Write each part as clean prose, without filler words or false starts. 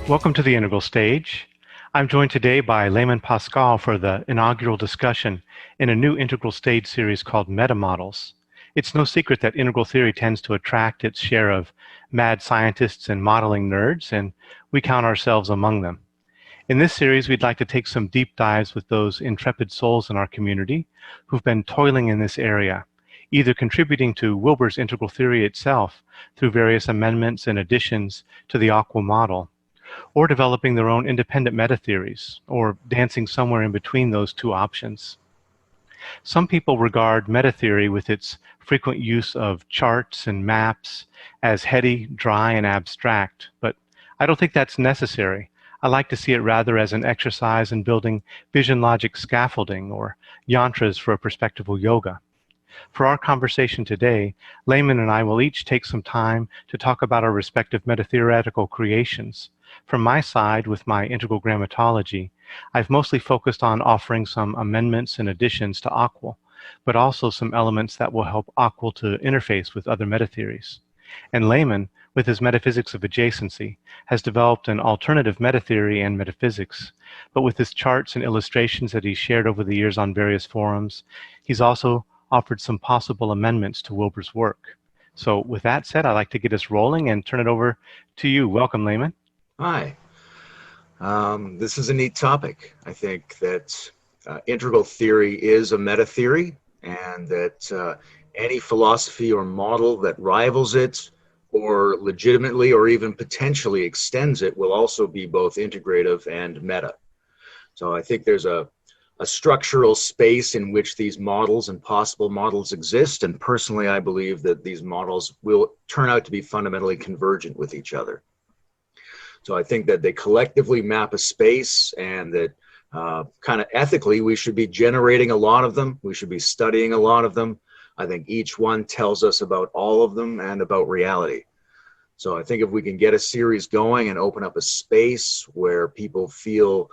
Welcome to the Integral Stage. I'm joined today by Layman Pascal for the inaugural discussion in a new integral stage series called Metamodels. It's no secret that integral theory tends to attract its share of mad scientists and modeling nerds, and we count ourselves among them. In this series, we'd like to take some deep dives with those intrepid souls in our community who've been toiling in this area, either contributing to Wilber's integral theory itself through various amendments and additions to the Aqua model, or developing their own independent meta-theories, or dancing somewhere in between those two options. Some people regard meta-theory with its frequent use of charts and maps as heady, dry, and abstract, but I don't think that's necessary. I like to see it rather as an exercise in building vision logic scaffolding or yantras for a perspectival yoga. For our conversation today, Layman and I will each take some time to talk about our respective meta-theoretical creations. From my side, with my integral grammatology, I've mostly focused on offering some amendments and additions to Aqua, but also some elements that will help Aqua to interface with other meta-theories. And Layman, with his metaphysics of adjacency, has developed an alternative meta-theory and metaphysics, but with his charts and illustrations that he's shared over the years on various forums, he's also offered some possible amendments to Wilber's work. So with that said, I'd like to get us rolling and turn it over to you. Welcome, Layman. Hi. This is a neat topic. I think that integral theory is a meta-theory, and that any philosophy or model that rivals it or legitimately or even potentially extends it will also be both integrative and meta. So I think there's a structural space in which these models and possible models exist, and personally I believe that these models will turn out to be fundamentally convergent with each other. So I think that they collectively map a space, and that kind of ethically we should be generating a lot of them. We should be studying a lot of them. I think each one tells us about all of them and about reality. So I think if we can get a series going and open up a space where people feel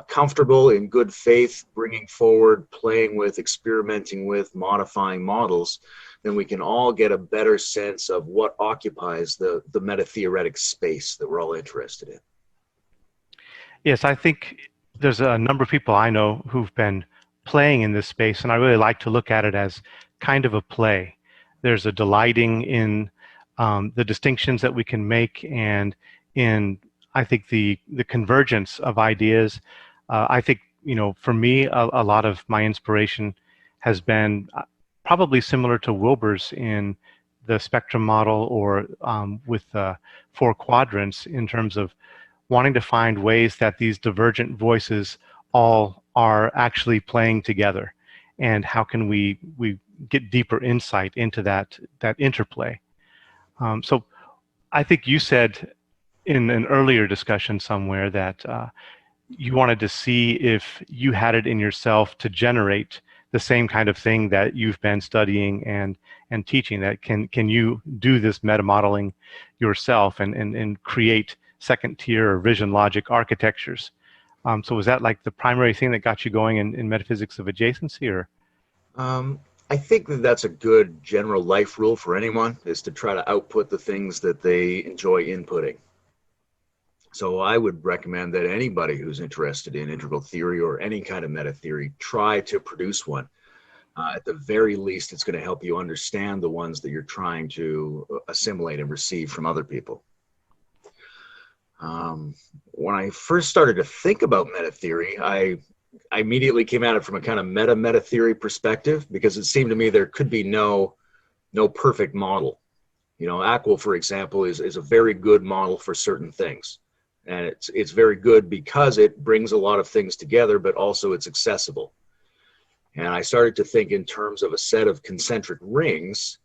comfortable in good faith, bringing forward, playing with, experimenting with, modifying models, then we can all get a better sense of what occupies the meta-theoretic space that we're all interested in. Yes, I think there's a number of people I know who've been playing in this space, and I really like to look at it as kind of a play. There's a delighting in the distinctions that we can make, and in, I think, the convergence of ideas. I think, for me, a lot of my inspiration has been probably similar to Wilber's in the spectrum model, or with 4 quadrants, in terms of wanting to find ways that these divergent voices all are actually playing together, and how can we get deeper insight into that interplay. So I think you said in an earlier discussion somewhere that you wanted to see if you had it in yourself to generate the same kind of thing that you've been studying and teaching. That can you do this meta modeling yourself and create second tier or vision logic architectures? So was that like the primary thing that got you going in metaphysics of adjacency, or? I think that that's a good general life rule for anyone, is to try to output the things that they enjoy inputting. So I would recommend that anybody who's interested in integral theory or any kind of meta theory try to produce one. At the very least, it's going to help you understand the ones that you're trying to assimilate and receive from other people. When I first started to think about meta theory, I immediately came at it from a kind of meta theory perspective, because it seemed to me there could be no perfect model. Aqua, for example, is a very good model for certain things. And it's very good because it brings a lot of things together, but also it's accessible. And I started to think in terms of a set of concentric rings,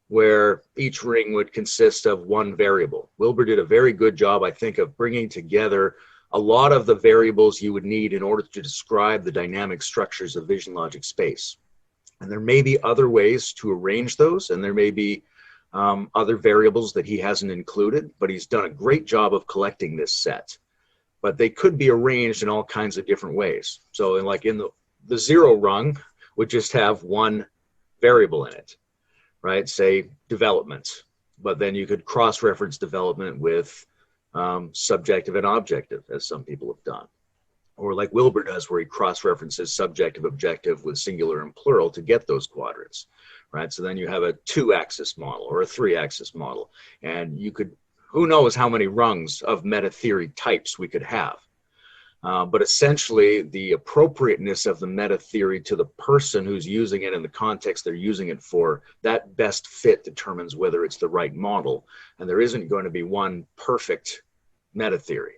where each ring would consist of one variable. Wilber did a very good job, I think, of bringing together a lot of the variables you would need in order to describe the dynamic structures of vision logic space. And there may be other ways to arrange those, and there may be other variables that he hasn't included, but he's done a great job of collecting this set. But they could be arranged in all kinds of different ways. So in the 0 rung would just have one variable in it, right? Say development, but then you could cross-reference development with subjective and objective, as some people have done. Or like Wilbur does, where he cross-references subjective, objective with singular and plural to get those quadrants, right? So then you have a 2-axis model or a 3-axis model, and you could, who knows how many rungs of meta-theory types we could have. But essentially, the appropriateness of the meta-theory to the person who's using it in the context they're using it for, that best fit determines whether it's the right model. And there isn't going to be one perfect meta-theory.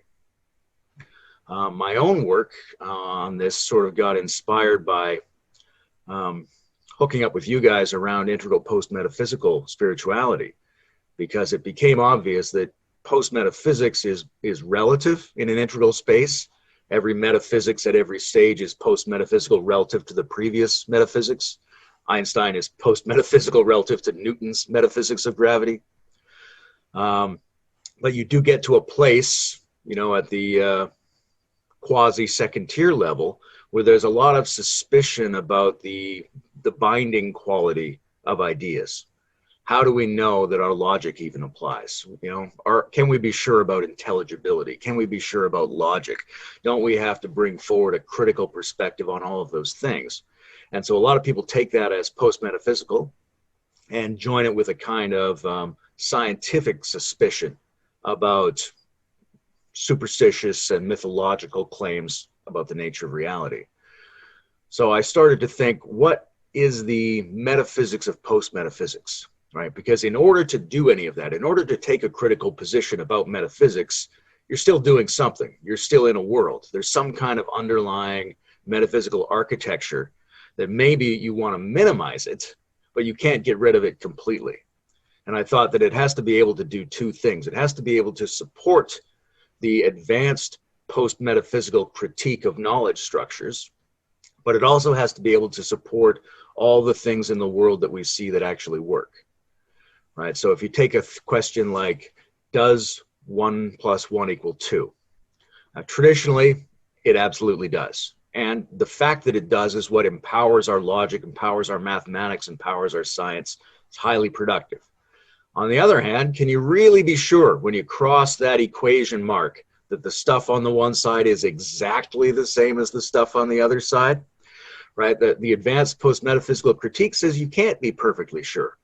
My own work on this sort of got inspired by hooking up with you guys around integral post-metaphysical spirituality, because it became obvious that post-metaphysics is relative in an integral space. Every metaphysics at every stage is post-metaphysical relative to the previous metaphysics. Einstein is post-metaphysical relative to Newton's metaphysics of gravity. But you do get to a place, you know, at the quasi-second tier level where there's a lot of suspicion about the binding quality of ideas. How do we know that our logic even applies? You know, can we be sure about intelligibility? Can we be sure about logic? Don't we have to bring forward a critical perspective on all of those things? And so a lot of people take that as post-metaphysical and join it with a kind of scientific suspicion about superstitious and mythological claims about the nature of reality. So I started to think, what is the metaphysics of post-metaphysics? Right? Because in order to do any of that, in order to take a critical position about metaphysics, you're still doing something. You're still in a world. There's some kind of underlying metaphysical architecture that maybe you want to minimize it, but you can't get rid of it completely. And I thought that it has to be able to do two things. It has to be able to support the advanced post-metaphysical critique of knowledge structures, but it also has to be able to support all the things in the world that we see that actually work. Right. So if you take a question like, does 1 + 1 = 2? Traditionally, it absolutely does. And the fact that it does is what empowers our logic, empowers our mathematics, empowers our science. It's highly productive. On the other hand, can you really be sure when you cross that equation mark that the stuff on the one side is exactly the same as the stuff on the other side? Right. The advanced post-metaphysical critique says you can't be perfectly sure.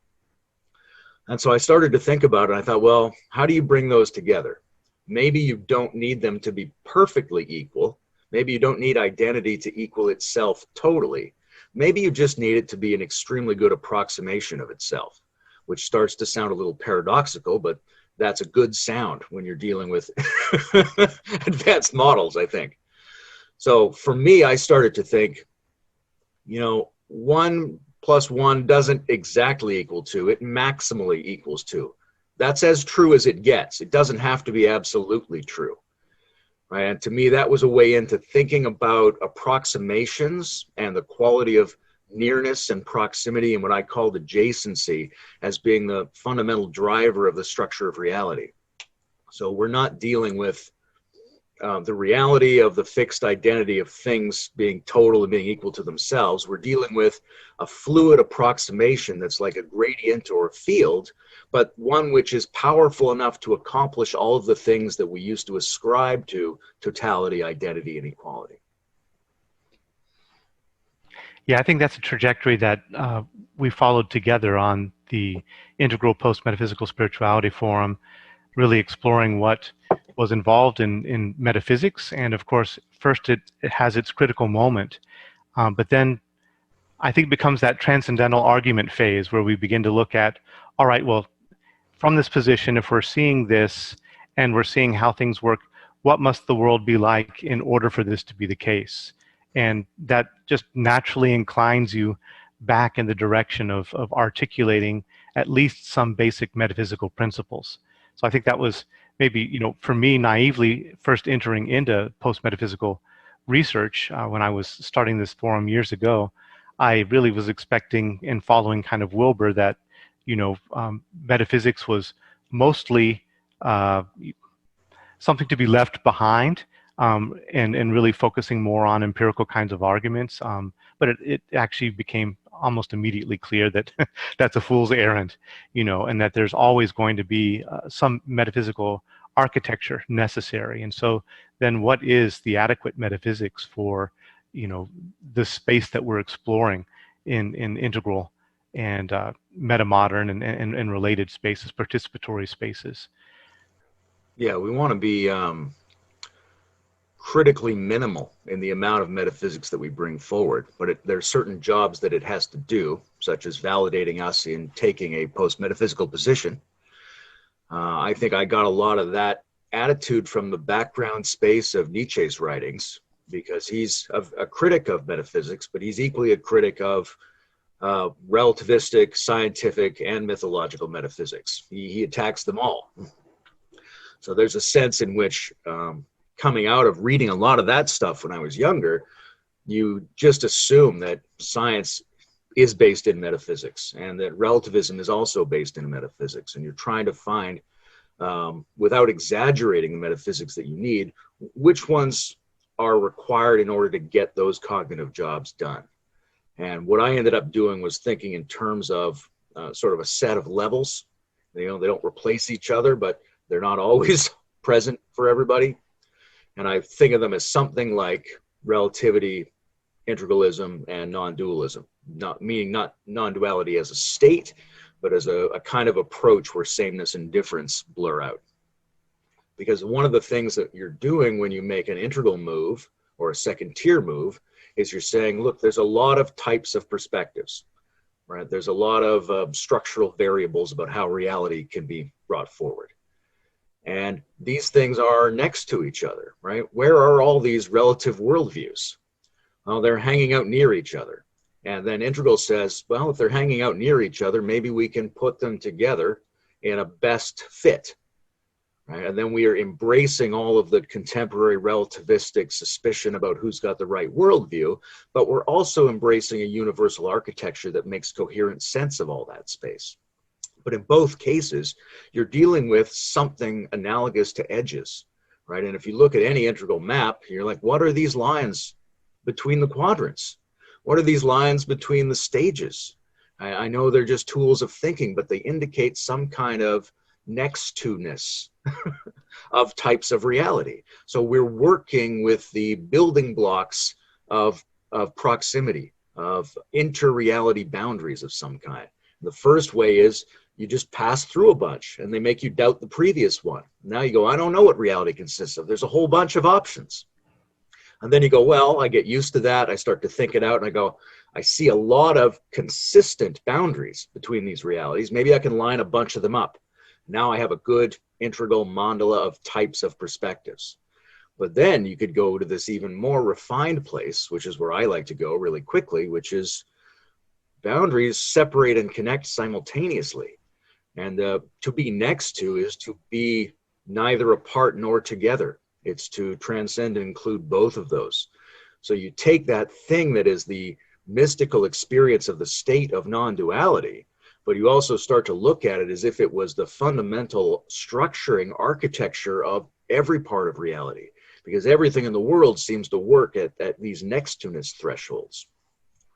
And so I started to think about it. I thought, well, how do you bring those together? Maybe you don't need them to be perfectly equal. Maybe you don't need identity to equal itself totally. Maybe you just need it to be an extremely good approximation of itself, which starts to sound a little paradoxical, but that's a good sound when you're dealing with advanced models, I think. So for me, I started to think, you know, 1 + 1 doesn't exactly equal 2, it maximally equals 2. That's as true as it gets. It doesn't have to be absolutely true. Right? And to me, that was a way into thinking about approximations and the quality of nearness and proximity and what I called adjacency as being the fundamental driver of the structure of reality. So we're not dealing with the reality of the fixed identity of things being total and being equal to themselves. We're dealing with a fluid approximation that's like a gradient or a field, but one which is powerful enough to accomplish all of the things that we used to ascribe to totality, identity, and equality. Yeah, I think that's a trajectory that we followed together on the Integral Post-Metaphysical Spirituality Forum, really exploring what was involved in metaphysics. And of course, first it has its critical moment, but then I think it becomes that transcendental argument phase where we begin to look at, all right, well, from this position, if we're seeing this and we're seeing how things work, what must the world be like in order for this to be the case? And that just naturally inclines you back in the direction of articulating at least some basic metaphysical principles. So I think that was maybe, you know, for me, naively first entering into post-metaphysical research when I was starting this forum years ago. I really was expecting and following kind of Wilbur that, you know, metaphysics was mostly something to be left behind, and really focusing more on empirical kinds of arguments. But it actually became almost immediately clear that that's a fool's errand, you know, and that there's always going to be some metaphysical architecture necessary. And so then what is the adequate metaphysics for, the space that we're exploring in integral and metamodern and related spaces, participatory spaces? Yeah, we want to be critically minimal in the amount of metaphysics that we bring forward, but there are certain jobs that it has to do, such as validating us in taking a post-metaphysical position. I think I got a lot of that attitude from the background space of Nietzsche's writings, because he's a critic of metaphysics, but he's equally a critic of relativistic, scientific, and mythological metaphysics. He attacks them all. So there's a sense in which, coming out of reading a lot of that stuff when I was younger, you just assume that science is based in metaphysics and that relativism is also based in metaphysics. And you're trying to find, without exaggerating the metaphysics that you need, which ones are required in order to get those cognitive jobs done. And what I ended up doing was thinking in terms of sort of a set of levels. They don't replace each other, but they're not always present for everybody. And I think of them as something like relativity, integralism, and non-dualism. Meaning not non-duality as a state, but as a kind of approach where sameness and difference blur out. Because one of the things that you're doing when you make an integral move or a second tier move is you're saying, look, there's a lot of types of perspectives, right? There's a lot of structural variables about how reality can be brought forward. And these things are next to each other, right? Where are all these relative worldviews? Well, they're hanging out near each other. And then integral says, well, if they're hanging out near each other, maybe we can put them together in a best fit. Right? And then we are embracing all of the contemporary relativistic suspicion about who's got the right worldview, but we're also embracing a universal architecture that makes coherent sense of all that space. But in both cases, you're dealing with something analogous to edges, right? And if you look at any integral map, you're like, what are these lines between the quadrants? What are these lines between the stages? I know they're just tools of thinking, but they indicate some kind of next to-ness of types of reality. So we're working with the building blocks of proximity, of inter-reality boundaries of some kind. The first way is you just pass through a bunch and they make you doubt the previous one. Now you go, I don't know what reality consists of. There's a whole bunch of options. And then you go, well, I get used to that. I start to think it out and I go, I see a lot of consistent boundaries between these realities. Maybe I can line a bunch of them up. Now I have a good integral mandala of types of perspectives. But then you could go to this even more refined place, which is where I like to go really quickly, which is boundaries separate and connect simultaneously. And to be next to is to be neither apart nor together. It's to transcend and include both of those. So you take that thing that is the mystical experience of the state of non-duality, but you also start to look at it as if it was the fundamental structuring architecture of every part of reality, because everything in the world seems to work at these next-to-ness thresholds,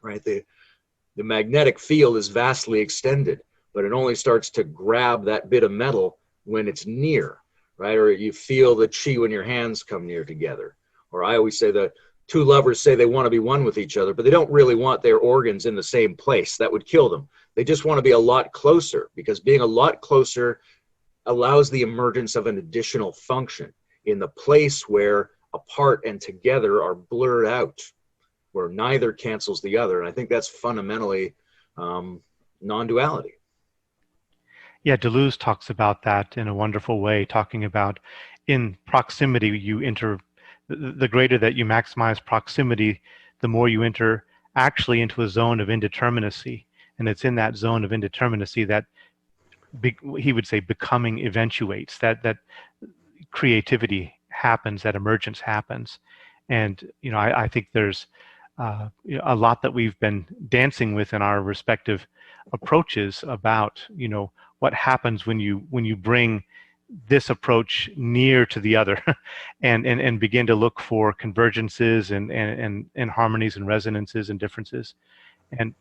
right? The magnetic field is vastly extended, but it only starts to grab that bit of metal when it's near, right? Or you feel the chi when your hands come near together. Or I always say that two lovers say they want to be one with each other, but they don't really want their organs in the same place. That would kill them. They just want to be a lot closer, because being a lot closer allows the emergence of an additional function in the place where apart and together are blurred out, where neither cancels the other. And I think that's fundamentally non-duality. Yeah, Deleuze talks about that in a wonderful way, talking about in proximity, the greater that you maximize proximity, the more you enter actually into a zone of indeterminacy. And it's in that zone of indeterminacy that he would say becoming eventuates, that creativity happens, that emergence happens. And, I think there's a lot that we've been dancing with in our respective approaches about, what happens when you bring this approach near to the other and begin to look for convergences and harmonies and resonances and differences. And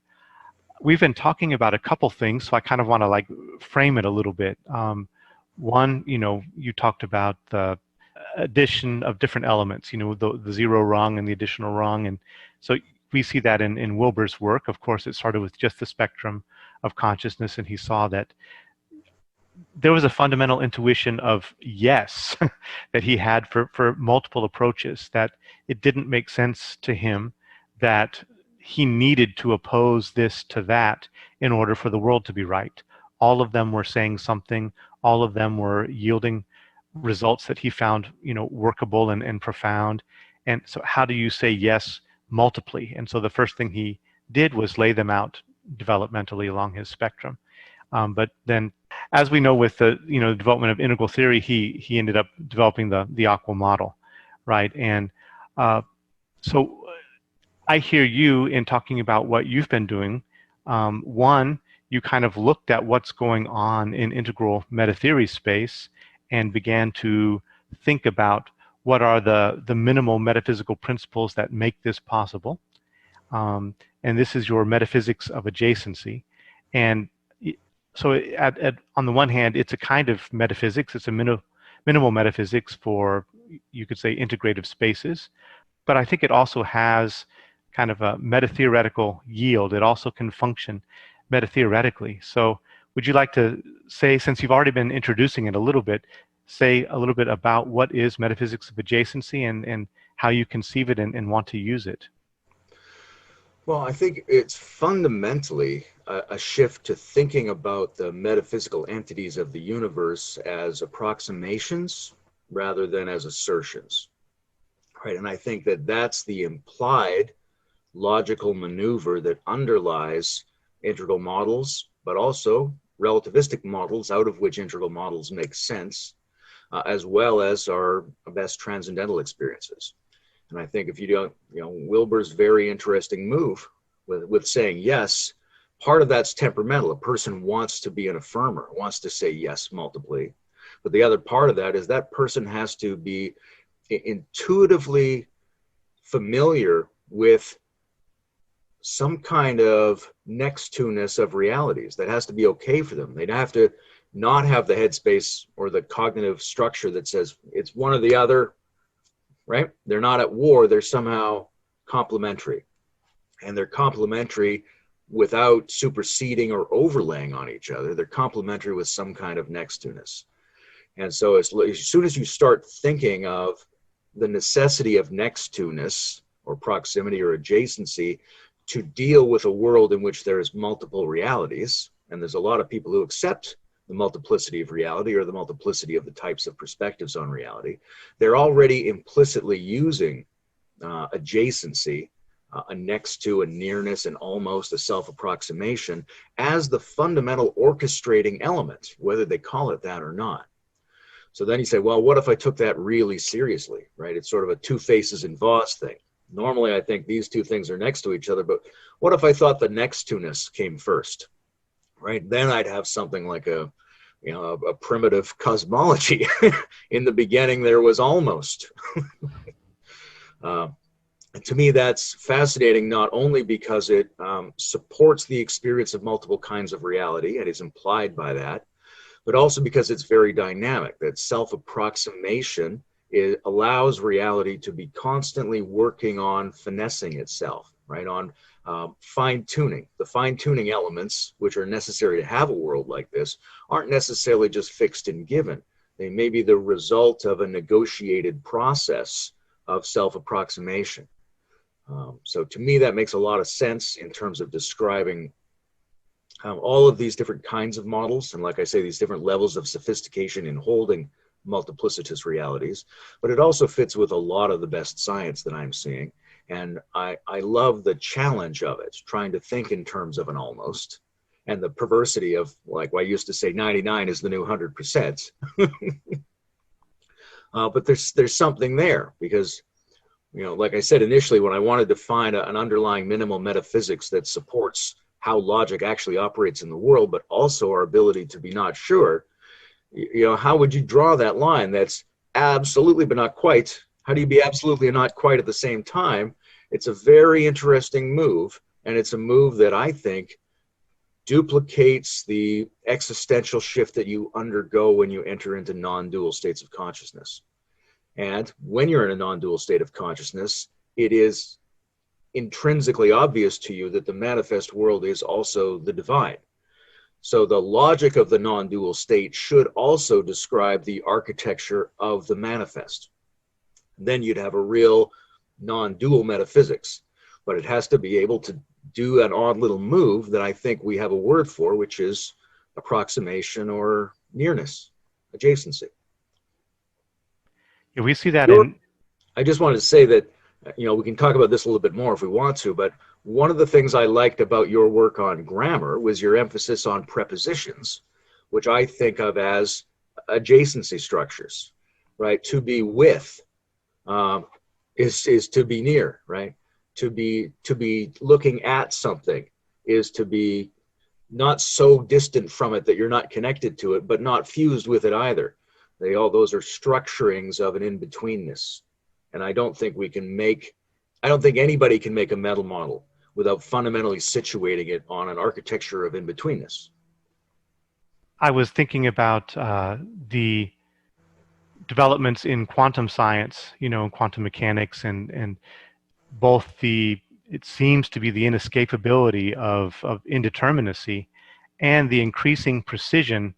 we've been talking about a couple things, so I kind of want to frame it a little bit. One, you talked about the addition of different elements, the zero rung and the additional rung. And so we see that in Wilber's work. Of course, it started with just the spectrum of consciousness, and he saw that there was a fundamental intuition of yes that he had for multiple approaches, that it didn't make sense to him that he needed to oppose this to that in order for the world to be right. All of them were saying something, all of them were yielding results that he found workable and profound. And so how do you say yes multiply? And so the first thing he did was lay them out developmentally along his spectrum. But then, as we know, with the development of integral theory, he ended up developing the aqua model, right? And so I hear you in talking about what you've been doing. One, you kind of looked at what's going on in integral meta-theory space and began to think about what are the minimal metaphysical principles that make this possible. And this is your metaphysics of adjacency. And so on the one hand, it's a kind of metaphysics. It's a minimal metaphysics for, you could say, integrative spaces. But I think it also has kind of a meta-theoretical yield. It also can function meta-theoretically. So would you like to say, since you've already been introducing it a little bit, say a little bit about what is metaphysics of adjacency and how you conceive it and want to use it? Well, I think it's fundamentally a shift to thinking about the metaphysical entities of the universe as approximations rather than as assertions, right? And I think that that's the implied logical maneuver that underlies integral models, but also relativistic models out of which integral models make sense, as well as our best transcendental experiences. And I think if you don't, Wilber's very interesting move with saying yes, part of that's temperamental. A person wants to be an affirmer, wants to say yes multiply. But the other part of that is that person has to be intuitively familiar with some kind of next to-ness of realities that has to be okay for them. They'd have to not have the headspace or the cognitive structure that says it's one or the other, right? They're not at war, they're somehow complementary. And they're complementary without superseding or overlaying on each other. They're complementary with some kind of next to-ness. And so as soon as you start thinking of the necessity of next to-ness or proximity or adjacency to deal with a world in which there is multiple realities, and there's a lot of people who accept the multiplicity of reality or the multiplicity of the types of perspectives on reality, they're already implicitly using adjacency, a next to, a nearness, and almost a self-approximation as the fundamental orchestrating element, whether they call it that or not. So then you say, well, what if I took that really seriously, right? It's sort of a two faces in vase thing. Normally, I think these two things are next to each other, but what if I thought the next to-ness came first, right? Then I'd have something like a primitive cosmology. In the beginning, there was almost. To me, that's fascinating, not only because it supports the experience of multiple kinds of reality and is implied by that, but also because it's very dynamic, that self-approximation allows reality to be constantly working on finessing itself, right? On fine-tuning. The fine-tuning elements, which are necessary to have a world like this, aren't necessarily just fixed and given. They may be the result of a negotiated process of self-approximation. So to me, that makes a lot of sense in terms of describing all of these different kinds of models. And like I say, these different levels of sophistication in holding multiplicitous realities, but it also fits with a lot of the best science that I'm seeing. And I love the challenge of it, trying to think in terms of an almost, and the perversity of, like I used to say, 99 is the new 100%. But there's something there because, like I said initially, when I wanted to find an underlying minimal metaphysics that supports how logic actually operates in the world, but also our ability to be not sure, how would you draw that line? That's absolutely, but not quite. How do you be absolutely and not quite at the same time? It's a very interesting move, and it's a move that I think duplicates the existential shift that you undergo when you enter into non-dual states of consciousness. And when you're in a non-dual state of consciousness, it is intrinsically obvious to you that the manifest world is also the divine. So the logic of the non-dual state should also describe the architecture of the manifest. Then you'd have a real non-dual metaphysics, but it has to be able to do an odd little move that I think we have a word for, which is approximation or nearness, adjacency. Yeah, we see that in. I just wanted to say that, we can talk about this a little bit more if we want to, but one of the things I liked about your work on grammar was your emphasis on prepositions, which I think of as adjacency structures, right? To be with is to be near, right? To be looking at something is to be not so distant from it that you're not connected to it, but not fused with it either. Those are structurings of an in-betweenness. And I don't think anybody can make a mental model without fundamentally situating it on an architecture of in-betweenness. I was thinking about the developments in quantum science, quantum mechanics, and both it seems to be the inescapability of indeterminacy and the increasing precision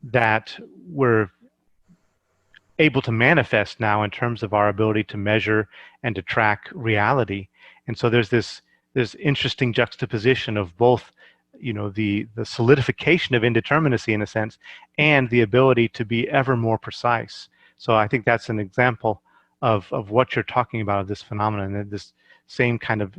that we're able to manifest now in terms of our ability to measure and to track reality. And so there's this interesting juxtaposition of both, the solidification of indeterminacy in a sense, and the ability to be ever more precise. So I think that's an example of what you're talking about, of this phenomenon, and this same kind of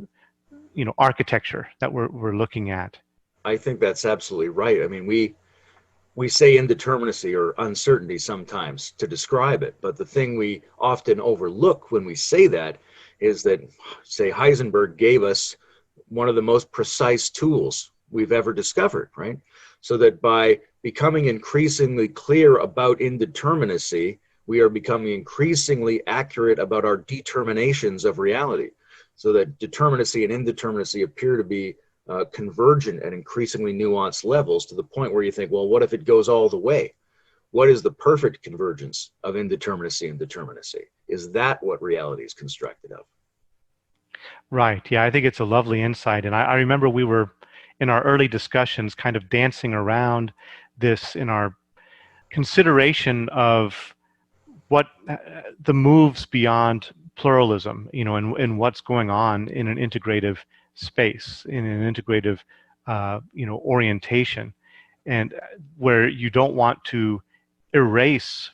architecture that we're looking at. I think that's absolutely right. I mean, we say indeterminacy or uncertainty sometimes to describe it, but the thing we often overlook when we say that is that, say, Heisenberg gave us one of the most precise tools we've ever discovered, right? So that by becoming increasingly clear about indeterminacy, we are becoming increasingly accurate about our determinations of reality. So that determinacy and indeterminacy appear to be convergent at increasingly nuanced levels, to the point where you think, well, what if it goes all the way? What is the perfect convergence of indeterminacy and determinacy? Is that what reality is constructed of? Right. Yeah, I think it's a lovely insight. And I remember we were in our early discussions kind of dancing around this in our consideration of what the moves beyond pluralism, and what's going on in an integrative space, in an integrative, orientation, and where you don't want to erase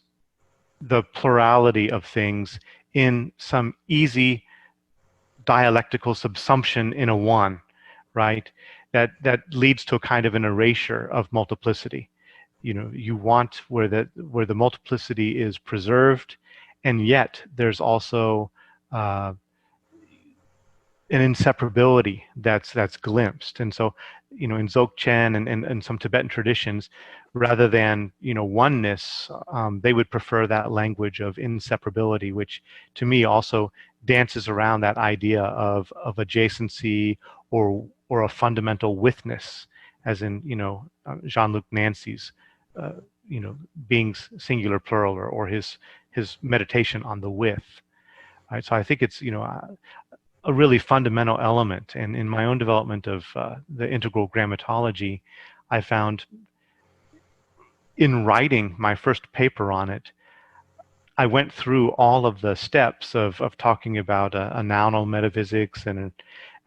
the plurality of things in some easy dialectical subsumption in a one, right? That leads to a kind of an erasure of multiplicity. You want where the multiplicity is preserved, and yet there's also an inseparability that's glimpsed. And so, in Dzogchen and some Tibetan traditions, rather than oneness, they would prefer that language of inseparability, which to me also dances around that idea of adjacency or a fundamental withness, as in Jean-Luc Nancy's beings singular plural, or his meditation on the with. Right? So I think it's a really fundamental element. And in my own development of the integral grammatology, I found in writing my first paper on it, I went through all of the steps of talking about a nounal metaphysics and an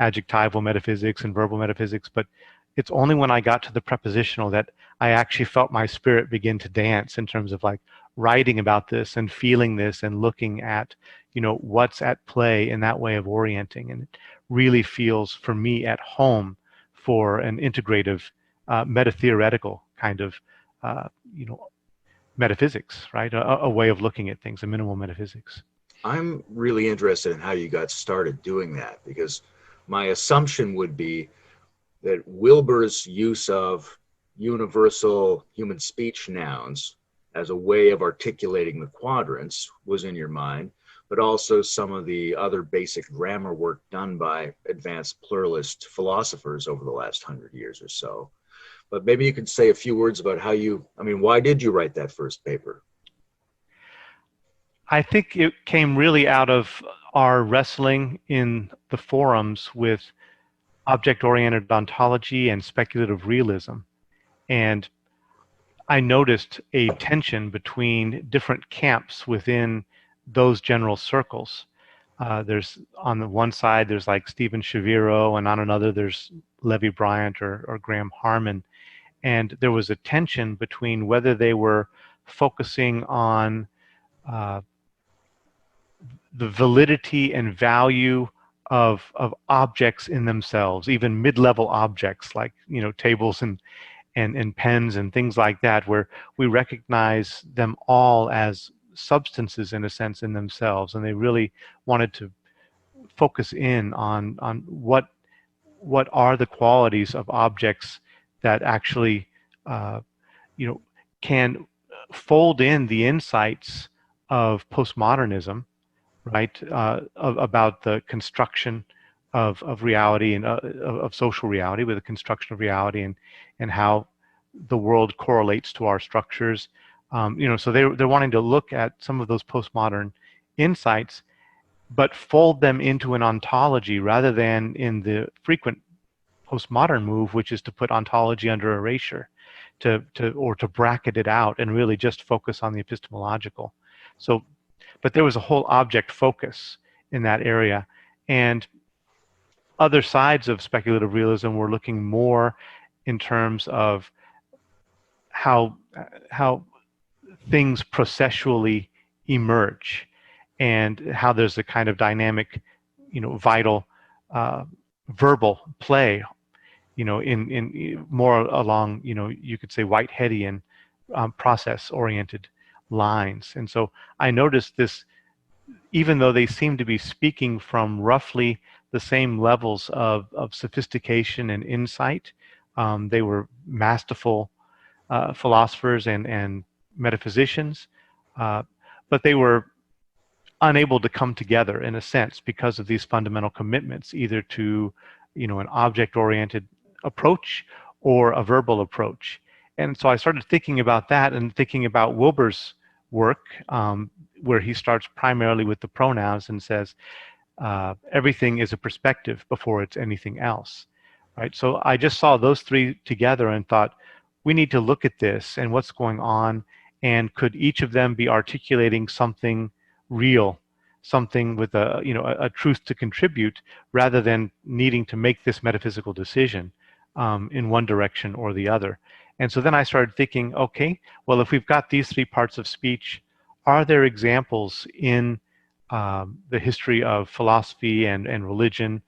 adjectival metaphysics and verbal metaphysics, but it's only when I got to the prepositional that I actually felt my spirit begin to dance, in terms of like writing about this and feeling this and looking at what's at play in that way of orienting. And it really feels for me at home for an integrative meta-theoretical kind of metaphysics, right? A way of looking at things, a minimal metaphysics. I'm really interested in how you got started doing that, because my assumption would be that Wilber's use of universal human speech nouns as a way of articulating the quadrants was in your mind, but also some of the other basic grammar work done by advanced pluralist philosophers over the last 100 years or so. But maybe you could say a few words about why did you write that first paper? I think it came really out of our wrestling in the forums with object-oriented ontology and speculative realism. And I noticed a tension between different camps within those general circles. There's on the one side, there's like Stephen Shaviro, and on another, there's Levi Bryant or Graham Harman. And there was a tension between whether they were focusing on the validity and value of objects in themselves, even mid-level objects like tables and pens and things like that, where we recognize them all as substances in a sense in themselves, and they really wanted to focus in on what are the qualities of objects that actually can fold in the insights of postmodernism, right? About the construction of reality and of social reality, with the construction of reality and how the world correlates to our structures. So they're wanting to look at some of those postmodern insights, but fold them into an ontology rather than in the frequent postmodern move, which is to put ontology under erasure, or to bracket it out and really just focus on the epistemological. So, but there was a whole object focus in that area, and other sides of speculative realism were looking more in terms of how things processually emerge, and how there's a kind of dynamic, vital verbal play, in more along, you could say Whiteheadian process-oriented lines. And so I noticed this, even though they seem to be speaking from roughly the same levels of sophistication and insight, they were masterful philosophers and metaphysicians, but they were unable to come together in a sense because of these fundamental commitments, either to an object-oriented approach or a verbal approach. And so I started thinking about that and thinking about Wilber's work, where he starts primarily with the pronouns and says everything is a perspective before it's anything else, right? So I just saw those three together and thought, we need to look at this and what's going on, and could each of them be articulating something real, something with a truth to contribute, rather than needing to make this metaphysical decision in one direction or the other. And so then I started thinking, okay, well, if we've got these three parts of speech, are there examples in the history of philosophy and religion,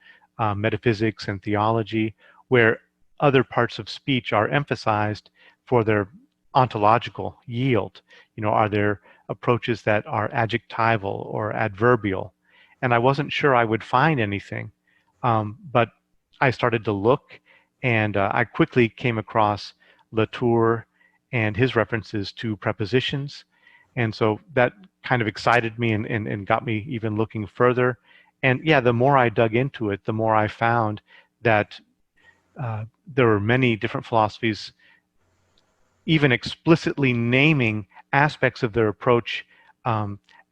metaphysics and theology, where other parts of speech are emphasized for their ontological yield? Are there approaches that are adjectival or adverbial? And I wasn't sure I would find anything, but I started to look, and I quickly came across Latour and his references to prepositions. And so that kind of excited me and got me even looking further. And yeah, the more I dug into it, the more I found that there were many different philosophies even explicitly naming aspects of their approach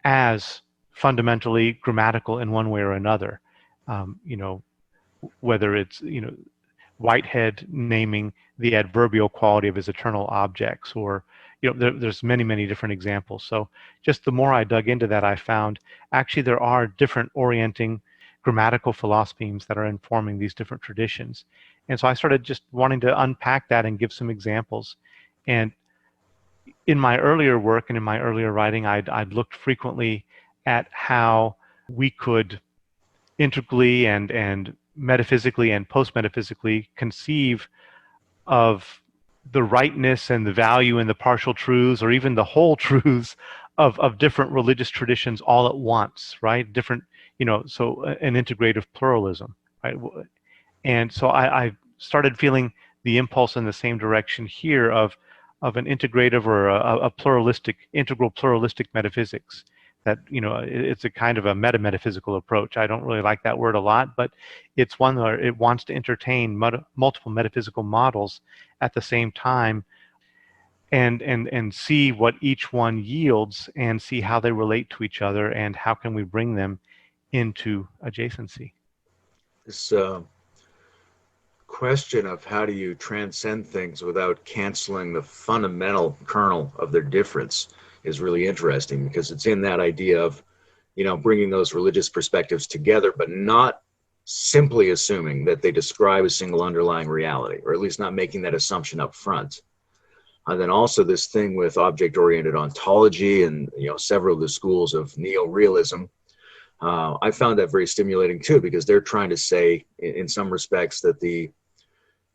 as fundamentally grammatical in one way or another. Whether it's Whitehead naming the adverbial quality of his eternal objects, or there's many different examples. So just the more I dug into that, I found actually there are different orienting grammatical philosophies that are informing these different traditions. And so I started just wanting to unpack that and give some examples. And in my earlier work and in my earlier writing, I'd looked frequently at how we could integrally and metaphysically and post-metaphysically conceive of the rightness and the value and the partial truths, or even the whole truths of different religious traditions all at once, right? Different, so an integrative pluralism, right? And so I started feeling the impulse in the same direction here of an integrative or a pluralistic, integral pluralistic metaphysics that, it's a kind of a metaphysical approach. I don't really like that word a lot, but it's one where it wants to entertain multiple metaphysical models at the same time, and see what each one yields, and see how they relate to each other, and how can we bring them into adjacency. This question of how do you transcend things without canceling the fundamental kernel of their difference is really interesting, because it's in that idea of, bringing those religious perspectives together, but not simply assuming that they describe a single underlying reality, or at least not making that assumption up front. And then also this thing with object-oriented ontology and several of the schools of neo-realism. I found that very stimulating too, because they're trying to say, in some respects, that the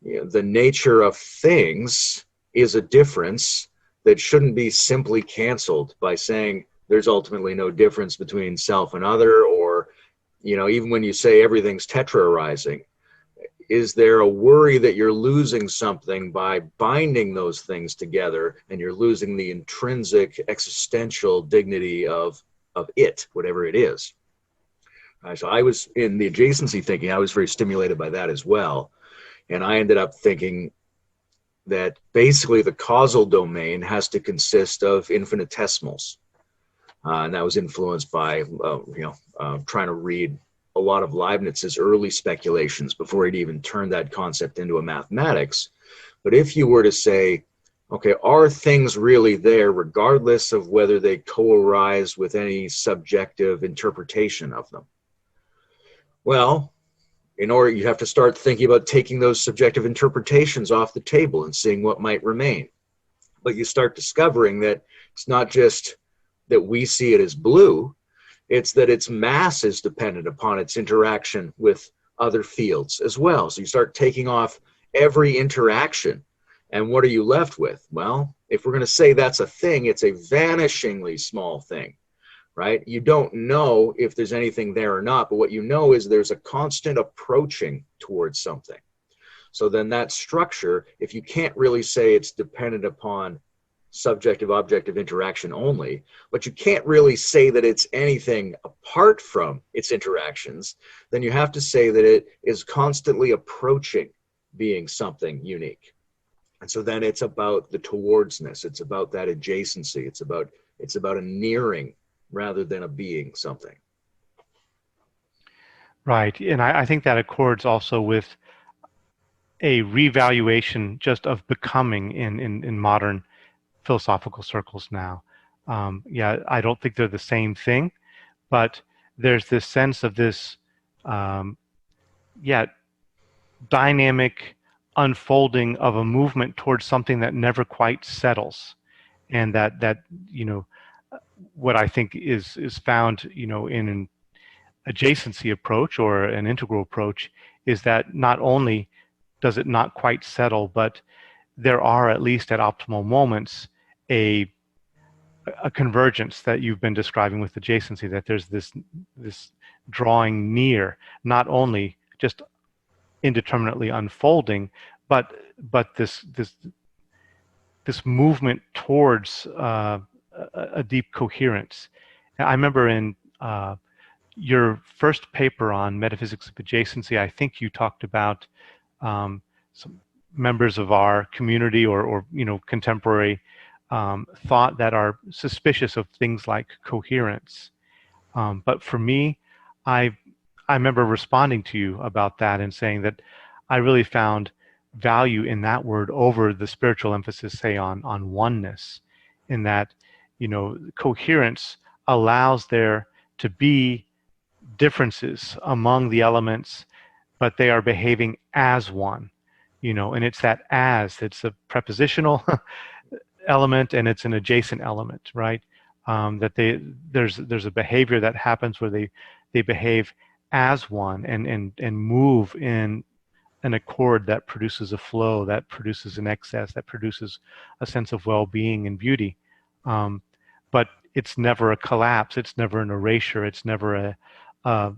nature of things is a difference that shouldn't be simply canceled by saying there's ultimately no difference between self and other, or even when you say everything's tetra-arising, is there a worry that you're losing something by binding those things together, and you're losing the intrinsic existential dignity of it, whatever it is? So I was in the adjacency thinking, I was very stimulated by that as well. And I ended up thinking that basically the causal domain has to consist of infinitesimals. And that was influenced by, trying to read a lot of Leibniz's early speculations before he'd even turned that concept into a mathematics. But if you were to say, okay, are things really there regardless of whether they co-arise with any subjective interpretation of them? Well, in order, you have to start thinking about taking those subjective interpretations off the table and seeing what might remain. But you start discovering that it's not just that we see it as blue, it's that its mass is dependent upon its interaction with other fields as well. So you start taking off every interaction, and what are you left with? Well, if we're going to say that's a thing, it's a vanishingly small thing, right? You don't know if there's anything there or not, but what you know is there's a constant approaching towards something. So then that structure, if you can't really say it's dependent upon subjective-objective interaction only, but you can't really say that it's anything apart from its interactions, then you have to say that it is constantly approaching being something unique. And so then it's about the towardsness, it's about that adjacency, it's about a nearing rather than a being something. Right, and I think that accords also with a revaluation just of becoming in modern philosophical circles now. Yeah, I don't think they're the same thing, but there's this sense of this, yeah, dynamic unfolding of a movement towards something that never quite settles, and that what I think is found in an adjacency approach or an integral approach is that not only does it not quite settle, but there are, at least at optimal moments, a convergence that you've been describing with adjacency, that there's this drawing near, not only just indeterminately unfolding, but this movement towards a deep coherence. I remember in your first paper on metaphysics of adjacency, I think you talked about some members of our community or contemporary thought that are suspicious of things like coherence. But for me, I remember responding to you about that and saying that I really found value in that word over the spiritual emphasis, say, on oneness, in that coherence allows there to be differences among the elements, but they are behaving as one, and it's that it's a prepositional element and it's an adjacent element, right? That there's a behavior that happens where they behave as one and move in an accord that produces a flow, that produces an excess, that produces a sense of well-being and beauty. But it's never a collapse, it's never an erasure, it's never a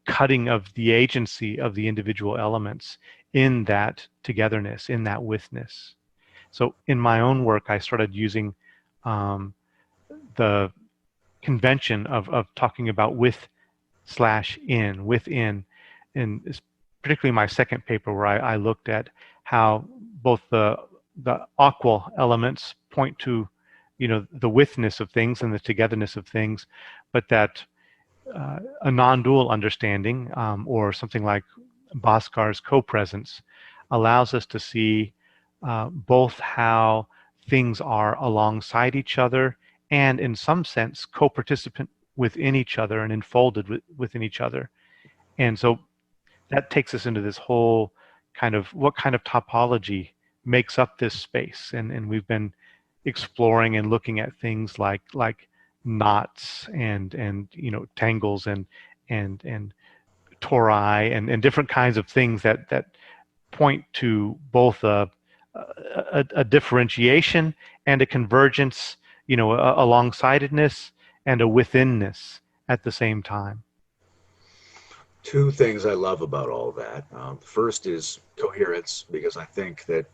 cutting of the agency of the individual elements in that togetherness, in that withness. So in my own work, I started using the convention of talking about with slash in, within, and particularly my second paper where I looked at how both the aqual elements point to, the withness of things and the togetherness of things, but that a non-dual understanding, or something like Bhaskar's co-presence, allows us to see both how things are alongside each other and in some sense co-participant within each other and enfolded within each other. And so that takes us into this whole kind of what kind of topology makes up this space. And we've been exploring and looking at things like knots and tangles and tori and different kinds of things that point to both a differentiation and a convergence, a alongsidedness and a withinness at the same time. Two things I love about all that. First is coherence, because I think that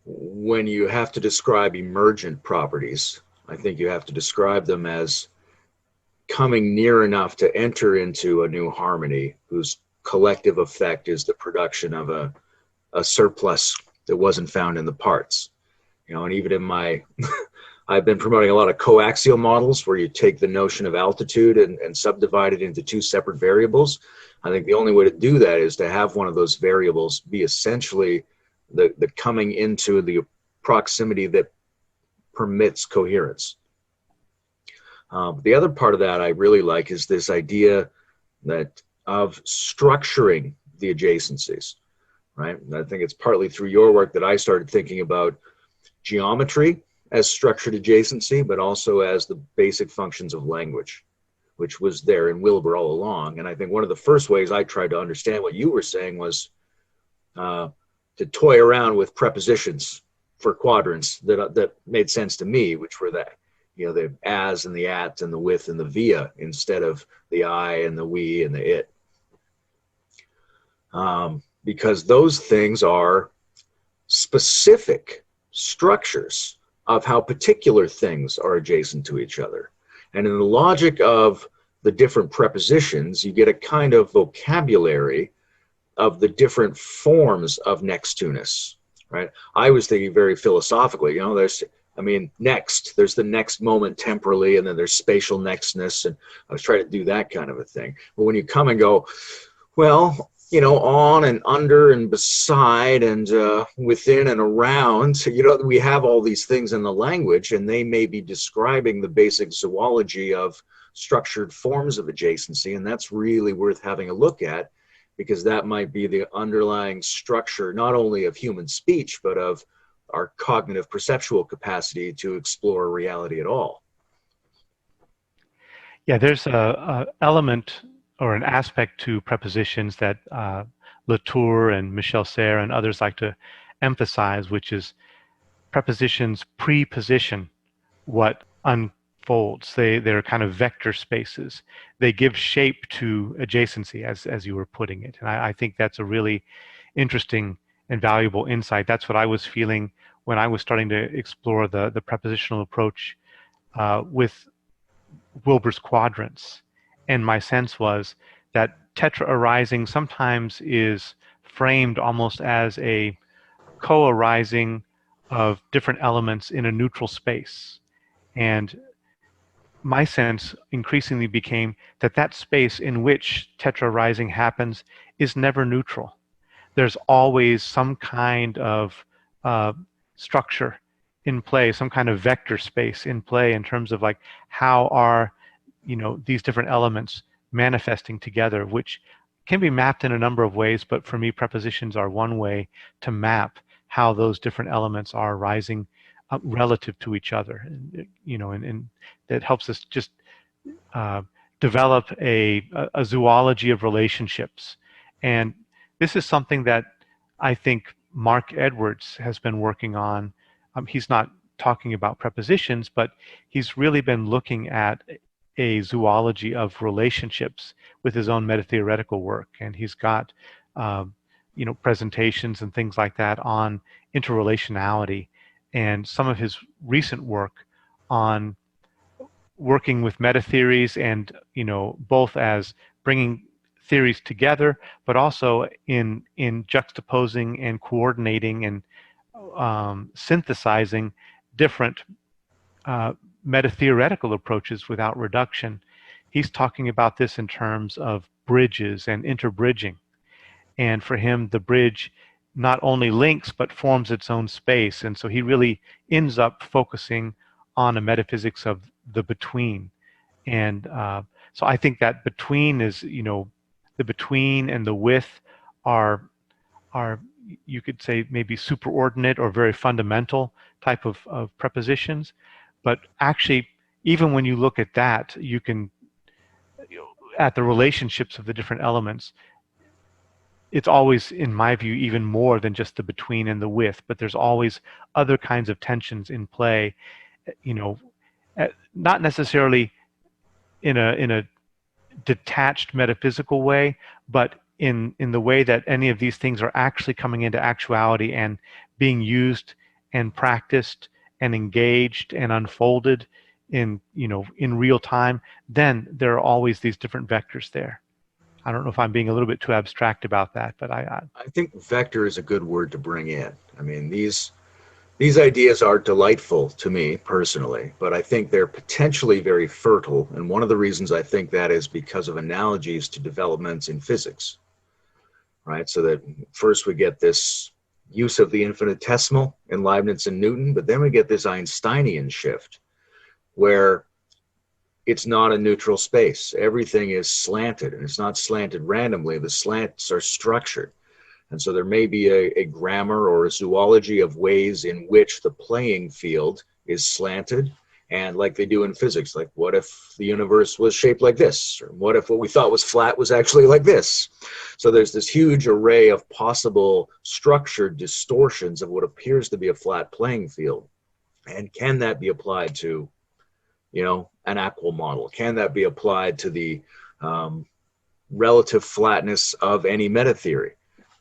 when you have to describe emergent properties, I think you have to describe them as coming near enough to enter into a new harmony whose collective effect is the production of a surplus that wasn't found in the parts. And even in my I've been promoting a lot of coaxial models where you take the notion of altitude and subdivide it into two separate variables. I think the only way to do that is to have one of those variables be essentially the coming into the proximity that permits coherence. The other part of that I really like is this idea that of structuring the adjacencies, right? And I think it's partly through your work that I started thinking about geometry as structured adjacency, but also as the basic functions of language, which was there in Wilbur all along. And I think one of the first ways I tried to understand what you were saying was to toy around with prepositions for quadrants that made sense to me, which were that, the as and the at and the with and the via instead of the I and the we and the it. Because those things are specific structures of how particular things are adjacent to each other. And in the logic of the different prepositions, you get a kind of vocabulary of the different forms of next to-ness, right? I was thinking very philosophically, next, there's the next moment temporally, and then there's spatial nextness, and I was trying to do that kind of a thing. But when you come and go, well, on and under and beside and within and around, we have all these things in the language, and they may be describing the basic zoology of structured forms of adjacency, and that's really worth having a look at, because that might be the underlying structure not only of human speech, but of our cognitive perceptual capacity to explore reality at all. Yeah, there's a element or an aspect to prepositions that Latour and Michel Serres and others like to emphasize, which is prepositions preposition what unfolds. They're kind of vector spaces. They give shape to adjacency, as you were putting it. And I think that's a really interesting and valuable insight. That's what I was feeling when I was starting to explore the prepositional approach with Wilbur's quadrants. And my sense was that tetra-arising sometimes is framed almost as a co-arising of different elements in a neutral space. And my sense increasingly became that space in which tetra-arising happens is never neutral. There's always some kind of structure in play, some kind of vector space in play in terms of like how are these different elements manifesting together, which can be mapped in a number of ways, but for me prepositions are one way to map how those different elements are rising relative to each other, and that helps us just develop a zoology of relationships. And this is something that I think Mark Edwards has been working on. He's not talking about prepositions, but he's really been looking at a zoology of relationships with his own meta-theoretical work. And he's got presentations and things like that on interrelationality, and some of his recent work on working with meta theories and, both as bringing theories together, but also in juxtaposing and coordinating and synthesizing different meta-theoretical approaches without reduction. He's talking about this in terms of bridges and interbridging. And for him, the bridge not only links but forms its own space. And so he really ends up focusing on a metaphysics of the between. And so I think that between is, the between and the with are you could say maybe superordinate or very fundamental type of prepositions. But actually, even when you look at that, you can, at the relationships of the different elements, it's always, in my view, even more than just the between and the with, but there's always other kinds of tensions in play, you know, not necessarily in a detached metaphysical way, but in the way that any of these things are actually coming into actuality and being used and practiced and engaged and unfolded in real time. Then there are always these different vectors there. I don't know if I'm being a little bit too abstract about that, but I think vector is a good word to bring in. I mean, these ideas are delightful to me personally, but I think they're potentially very fertile. And one of the reasons I think that is because of analogies to developments in physics, right? So that first we get this use of the infinitesimal in Leibniz and Newton, but then we get this Einsteinian shift where it's not a neutral space. Everything is slanted, and it's not slanted randomly. The slants are structured. And so there may be a grammar or a zoology of ways in which the playing field is slanted. And like they do in physics, like what if the universe was shaped like this? Or what if what we thought was flat was actually like this? So there's this huge array of possible structured distortions of what appears to be a flat playing field. And can that be applied to, an aqual model? Can that be applied to the relative flatness of any meta theory?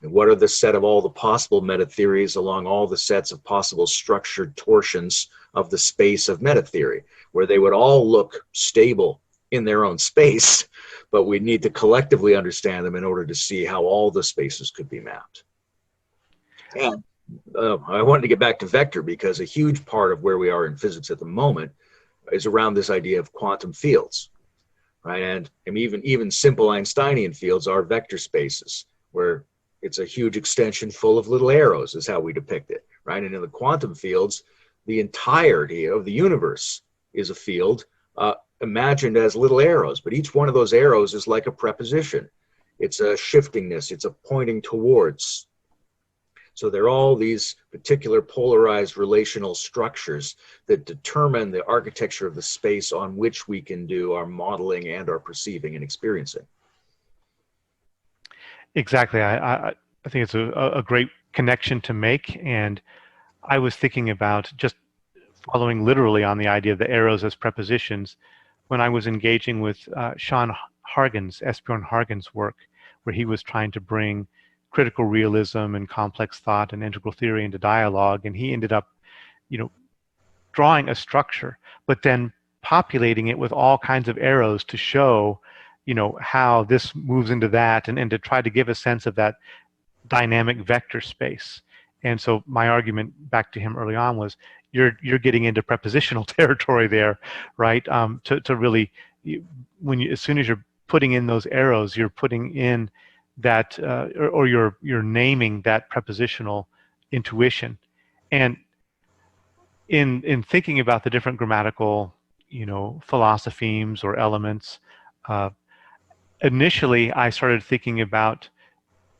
And what are the set of all the possible meta theories along all the sets of possible structured torsions of the space of meta theory, where they would all look stable in their own space, but we need to collectively understand them in order to see how all the spaces could be mapped. And I wanted to get back to vector because a huge part of where we are in physics at the moment is around this idea of quantum fields, right? And even simple Einsteinian fields are vector spaces, where it's a huge extension full of little arrows is how we depict it, right? And in the quantum fields, the entirety of the universe is a field imagined as little arrows, but each one of those arrows is like a preposition. It's a shiftingness, it's a pointing towards. So there are all these particular polarized relational structures that determine the architecture of the space on which we can do our modeling and our perceiving and experiencing. Exactly. I think it's a great connection to make. And I was thinking about just following literally on the idea of the arrows as prepositions when I was engaging with Esbjorn-Hargens' work, where he was trying to bring critical realism and complex thought and integral theory into dialogue. And he ended up, drawing a structure, but then populating it with all kinds of arrows to show how this moves into that, and to try to give a sense of that dynamic vector space. And so my argument back to him early on was, you're getting into prepositional territory there, right? To really, as soon as you're putting in those arrows, you're putting in that, or you're naming that prepositional intuition. And in thinking about the different grammatical, philosophemes or elements, initially I started thinking about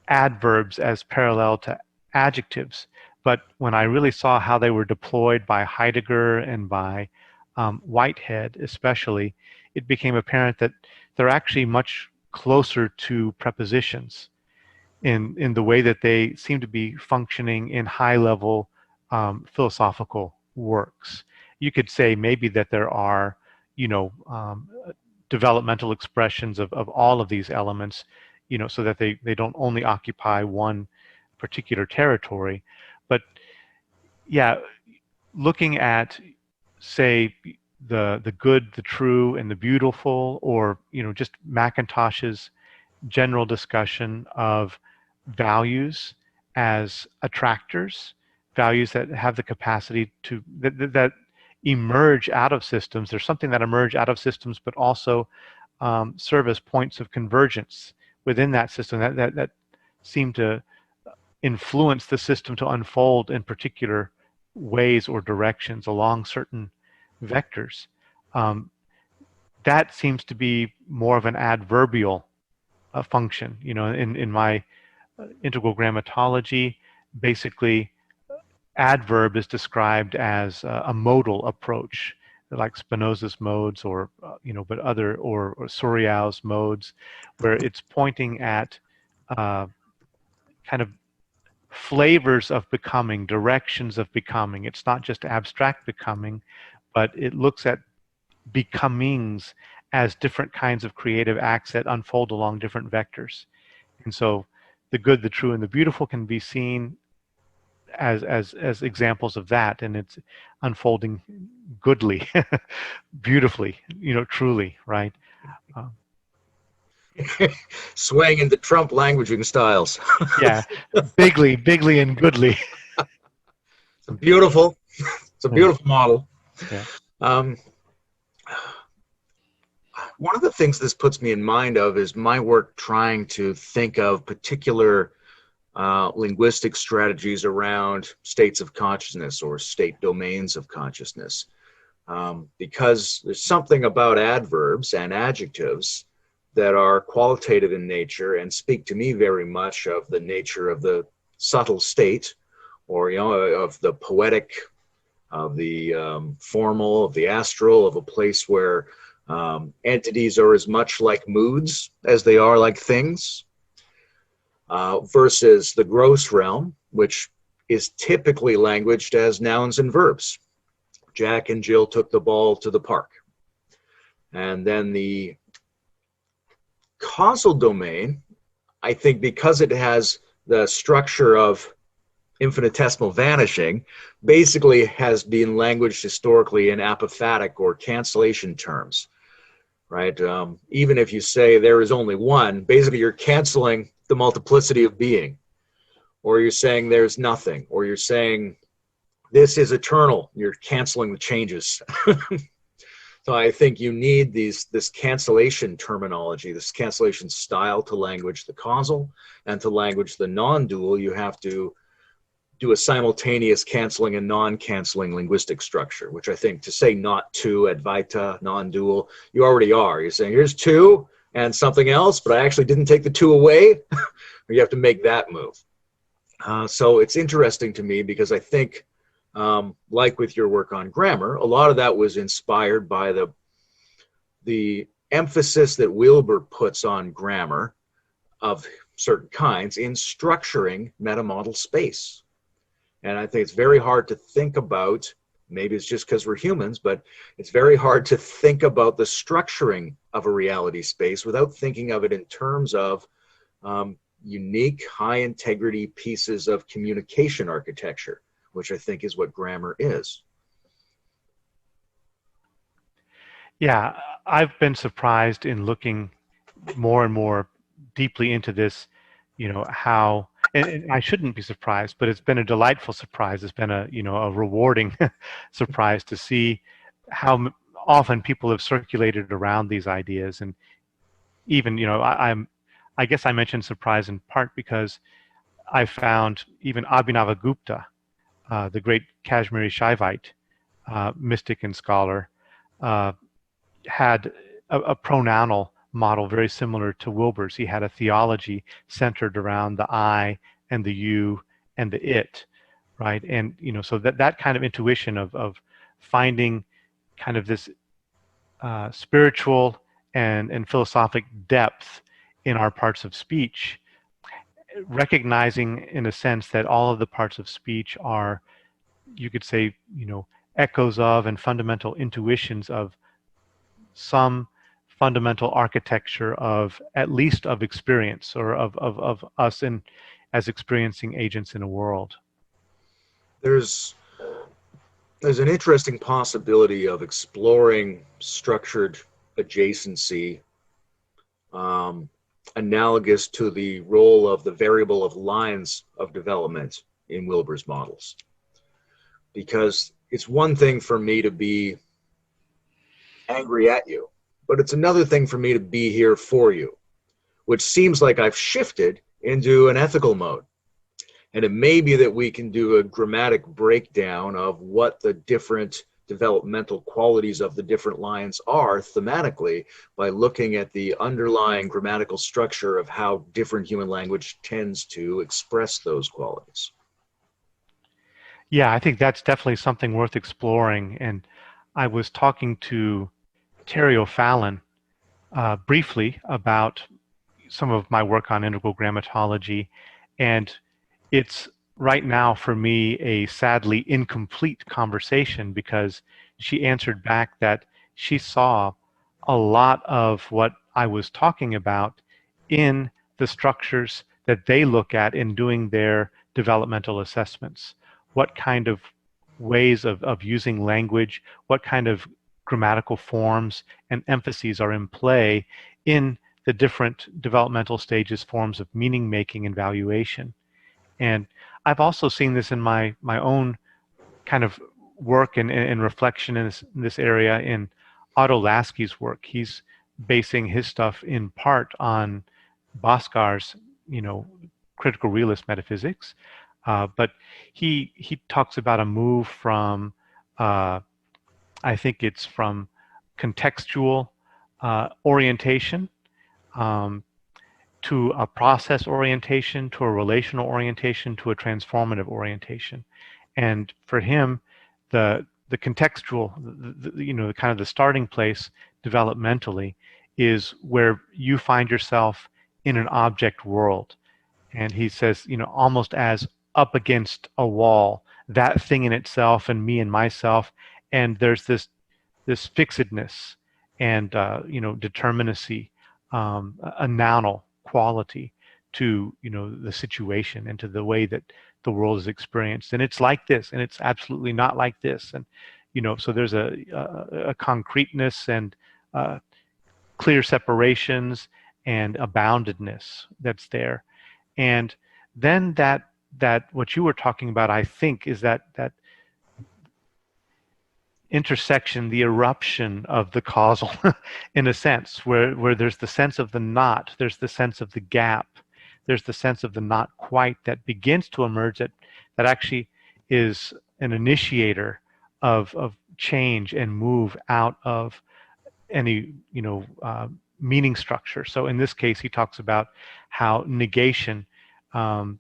adverbs as parallel to adjectives. But when I really saw how they were deployed by Heidegger and by Whitehead especially, it became apparent that they're actually much closer to prepositions in the way that they seem to be functioning in high-level philosophical works. You could say maybe that there are, developmental expressions of all of these elements, so that they don't only occupy one particular territory. But yeah, looking at, say, the good, the true, and the beautiful, or just Macintosh's general discussion of values as attractors, values that have the capacity to that emerge out of systems. There's something that emerge out of systems, but also serve as points of convergence within that system that seem to influence the system to unfold in particular ways or directions along certain vectors. Um, that seems to be more of an adverbial function. In my integral grammatology, basically adverb is described as a modal approach, like Spinoza's modes, or but other or Sorial's modes, where it's pointing at kind of flavors of becoming, directions of becoming. It's not just abstract becoming, but it looks at becomings as different kinds of creative acts that unfold along different vectors. And so the good, the true, and the beautiful can be seen as examples of that, and it's unfolding goodly, beautifully, truly, right? Swaying into Trump languaging styles. Yeah, bigly, and goodly. It's a beautiful model. Yeah. One of the things this puts me in mind of is my work trying to think of particular linguistic strategies around states of consciousness or state domains of consciousness. Because there's something about adverbs and adjectives that are qualitative in nature and speak to me very much of the nature of the subtle state, or of the poetic, of the formal, of the astral, of a place where entities are as much like moods as they are like things, versus the gross realm, which is typically languaged as nouns and verbs. Jack and Jill took the ball to the park. And then the causal domain, I think because it has the structure of infinitesimal vanishing, basically has been languaged historically in apophatic or cancellation terms, right? Even if you say there is only one, basically you're canceling the multiplicity of being, or you're saying there's nothing, or you're saying this is eternal, you're canceling the changes. So I think you need this cancellation terminology, this cancellation style to language the causal, and to language the non-dual, you have to do a simultaneous canceling and non-canceling linguistic structure, which I think to say not to, advaita, non-dual, you already are. You're saying here's two and something else, but I actually didn't take the two away. You have to make that move. So it's interesting to me because I think, like with your work on grammar, a lot of that was inspired by the emphasis that Wilbur puts on grammar of certain kinds in structuring metamodal space. And I think it's very hard to think about, maybe it's just because we're humans, but it's very hard to think about the structuring of a reality space without thinking of it in terms of unique, high integrity pieces of communication architecture, which I think is what grammar is. Yeah, I've been surprised in looking more and more deeply into this, how, and I shouldn't be surprised, but it's been a delightful surprise. It's been a rewarding surprise to see how often people have circulated around these ideas. And even, I guess I mentioned surprise in part because I found even Abhinavagupta, the great Kashmiri Shaivite mystic and scholar, had a pronounal model very similar to Wilbur's. He had a theology centered around the I and the you and the it, right? And so that kind of intuition of finding kind of this spiritual and philosophic depth in our parts of speech, recognizing in a sense that all of the parts of speech are, you could say, echoes of and fundamental intuitions of some fundamental architecture of, at least of experience, or of us as experiencing agents in a world. There's there's an interesting possibility of exploring structured adjacency, um, analogous to the role of the variable of lines of development in Wilber's models. Because it's one thing for me to be angry at you, but it's another thing for me to be here for you, which seems like I've shifted into an ethical mode. And it may be that we can do a grammatic breakdown of what the different developmental qualities of the different lines are thematically by looking at the underlying grammatical structure of how different human language tends to express those qualities. Yeah, I think that's definitely something worth exploring. And I was talking to Terry O'Fallon briefly about some of my work on integral grammatology, and it's right now for me a sadly incomplete conversation because she answered back that she saw a lot of what I was talking about in the structures that they look at in doing their developmental assessments. What kind of ways of using language, what kind of grammatical forms and emphases are in play in the different developmental stages, forms of meaning making and valuation. And I've also seen this in my own kind of work and reflection in this area in Otto Lasky's work. He's basing his stuff in part on Boscar's, critical realist metaphysics, but he talks about a move from, I think it's from contextual orientation um, to a process orientation, to a relational orientation, to a transformative orientation. And for him, the contextual, the kind of the starting place developmentally is where you find yourself in an object world. And he says, almost as up against a wall, that thing in itself and me and myself, and there's this fixedness and determinacy, a nounal quality to the situation and to the way that the world is experienced, and it's like this and it's absolutely not like this, and so there's a concreteness and clear separations and a boundedness that's there. And then that what you were talking about, I think, is that intersection, the eruption of the causal, in a sense, where there's the sense of the not, there's the sense of the gap, there's the sense of the not quite that begins to emerge, that actually is an initiator of change and move out of any meaning structure. So in this case, he talks about how negation um,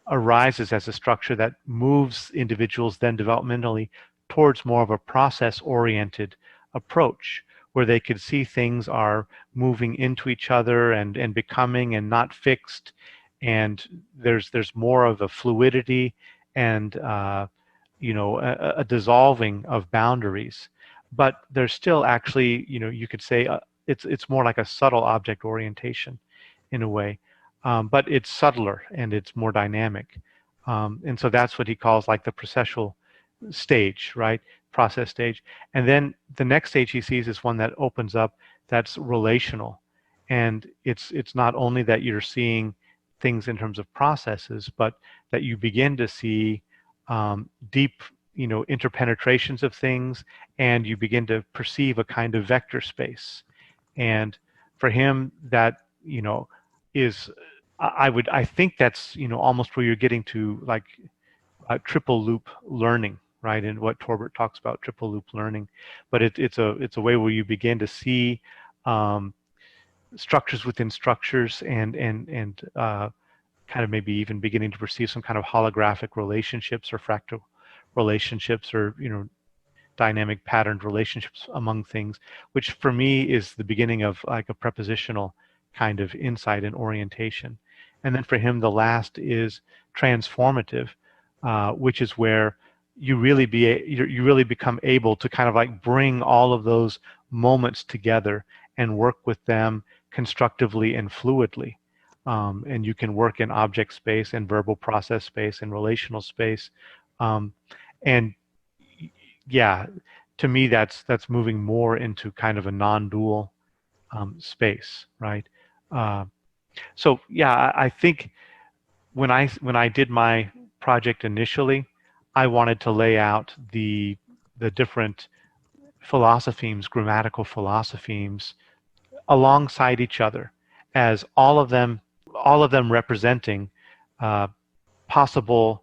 arises as a structure that moves individuals then developmentally towards more of a process-oriented approach, where they could see things are moving into each other and becoming and not fixed, and there's more of a fluidity and a dissolving of boundaries. But there's still actually, you could say it's more like a subtle object orientation in a way, but it's subtler and it's more dynamic. And so that's what he calls like the processual stage, right? Process stage. And then the next stage he sees is one that opens up, that's relational. And it's not only that you're seeing things in terms of processes, but that you begin to see deep, interpenetrations of things, and you begin to perceive a kind of vector space. And for him, that, is, I think that's, almost where you're getting to like triple loop learning, right? And what Torbert talks about, triple loop learning. But it's a way where you begin to see structures within structures, and kind of maybe even beginning to perceive some kind of holographic relationships or fractal relationships, or dynamic patterned relationships among things, which for me is the beginning of like a prepositional kind of insight and orientation. And then for him, the last is transformative, which is where you really you really become able to kind of like bring all of those moments together and work with them constructively and fluidly. And you can work in object space and verbal process space and relational space. And yeah, to me, that's moving more into kind of a non-dual space, right? Uh, so yeah, I think when I did my project initially, I wanted to lay out the different philosophemes, grammatical philosophemes, alongside each other, as all of them representing uh, possible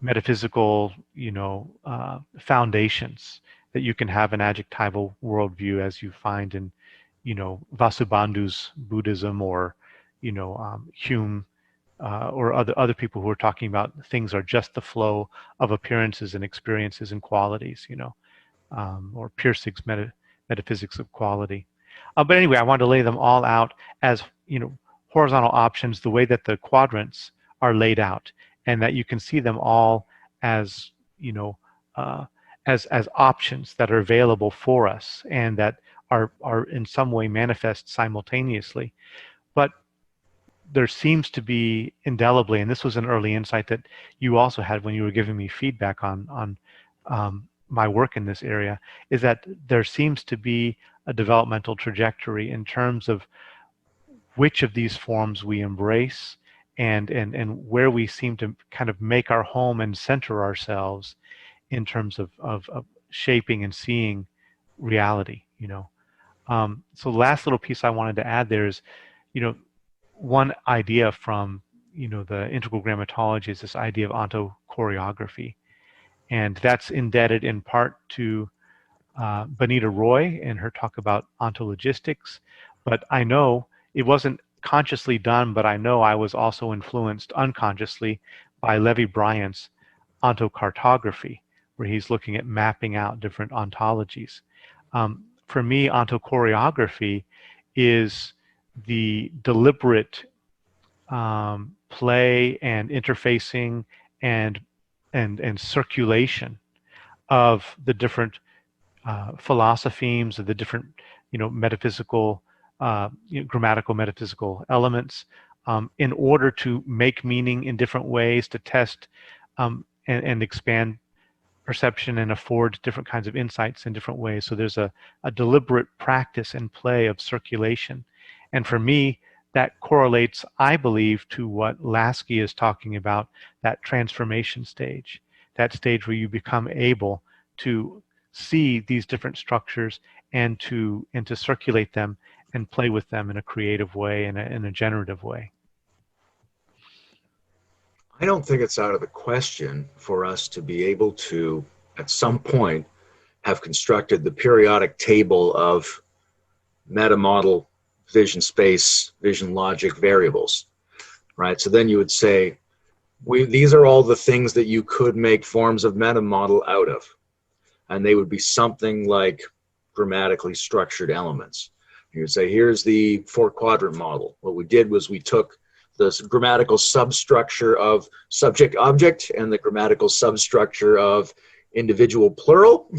metaphysical, foundations that you can have an adjectival worldview, as you find in, Vasubandhu's Buddhism, or, Hume, or other people who are talking about things are just the flow of appearances and experiences and qualities, or Pirsig's metaphysics of quality. But anyway, I wanted to lay them all out as, horizontal options, the way that the quadrants are laid out, and that you can see them all as, uh, as options that are available for us, and that are in some way manifest simultaneously. But there seems to be indelibly, and this was an early insight that you also had when you were giving me feedback on my work in this area, is that there seems to be a developmental trajectory in terms of which of these forms we embrace, and where we seem to kind of make our home and center ourselves in terms of shaping and seeing reality. So the last little piece I wanted to add there is, you know, one idea from, the integral grammatology is this idea of ontochoreography, and that's indebted in part to Bonita Roy and her talk about ontologistics. But I know it wasn't consciously done, but I know I was also influenced unconsciously by Levi Bryant's ontocartography, where he's looking at mapping out different ontologies. For me, ontochoreography is the deliberate play and interfacing and and circulation of the different philosophemes, of the different, metaphysical, grammatical metaphysical elements, in order to make meaning in different ways, to test and expand perception and afford different kinds of insights in different ways. So there's a deliberate practice and play of circulation. And for me, that correlates, I believe, to what Lasky is talking about, that transformation stage, that stage where you become able to see these different structures and to circulate them and play with them in a creative way, in a generative way. I don't think it's out of the question for us to be able to, at some point, have constructed the periodic table of meta-model vision space, vision logic variables, right? So then you would say, these are all the things that you could make forms of meta-model out of. And they would be something like grammatically structured elements. You would say, here's the 4-quadrant model. What we did was we took the grammatical substructure of subject-object and the grammatical substructure of individual plural,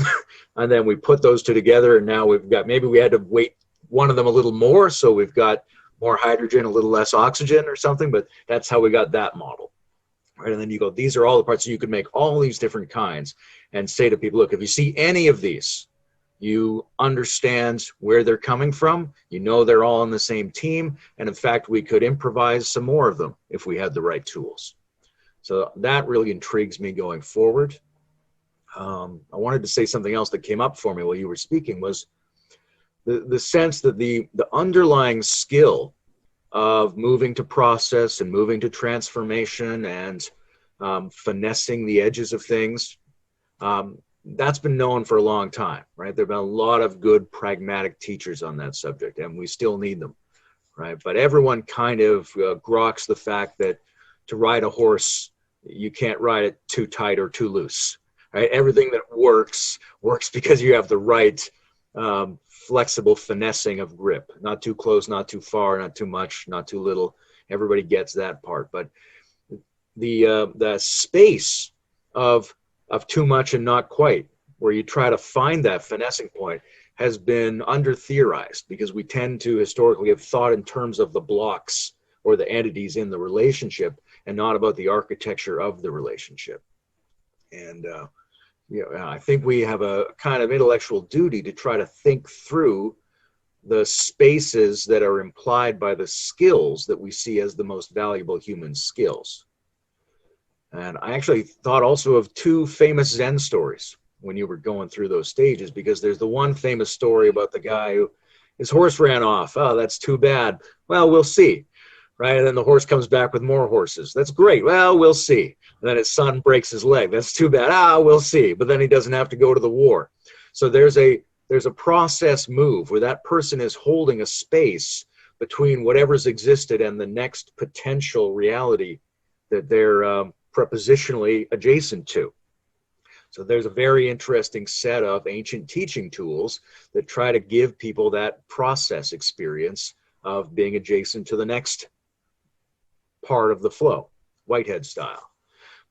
and then we put those two together, and now we've got, maybe we had to weight one of them a little more, so we've got more hydrogen, a little less oxygen or something, but that's how we got that model. Right? And then you go, these are all the parts, so you could make all these different kinds and say to people, look, if you see any of these, you understand where they're coming from, you know they're all on the same team, and in fact, we could improvise some more of them if we had the right tools. So that really intrigues me going forward. I wanted to say something else that came up for me while you were speaking, was the sense that the underlying skill of moving to process and moving to transformation and finessing the edges of things, that's been known for a long time, right? There have been a lot of good pragmatic teachers on that subject, and we still need them, right? But everyone kind of groks the fact that to ride a horse, you can't ride it too tight or too loose, right? Everything that works because you have the right flexible finessing of grip. Not too close, not too far, not too much, not too little. Everybody gets that part. But the space of too much and not quite, where you try to find that finessing point, has been under-theorized, because we tend to historically have thought in terms of the blocks or the entities in the relationship and not about the architecture of the relationship. And I think we have a kind of intellectual duty to try to think through the spaces that are implied by the skills that we see as the most valuable human skills. And I actually thought also of two famous Zen stories when you were going through those stages, because there's the one famous story about the guy who his horse ran off. Oh, that's too bad. Well, we'll see. Right? And then the horse comes back with more horses. That's great. Well, we'll see. And then his son breaks his leg. That's too bad. We'll see. But then he doesn't have to go to the war. So there's a process move where that person is holding a space between whatever's existed and the next potential reality that they're prepositionally adjacent to. So there's a very interesting set of ancient teaching tools that try to give people that process experience of being adjacent to the next part of the flow, Whitehead style.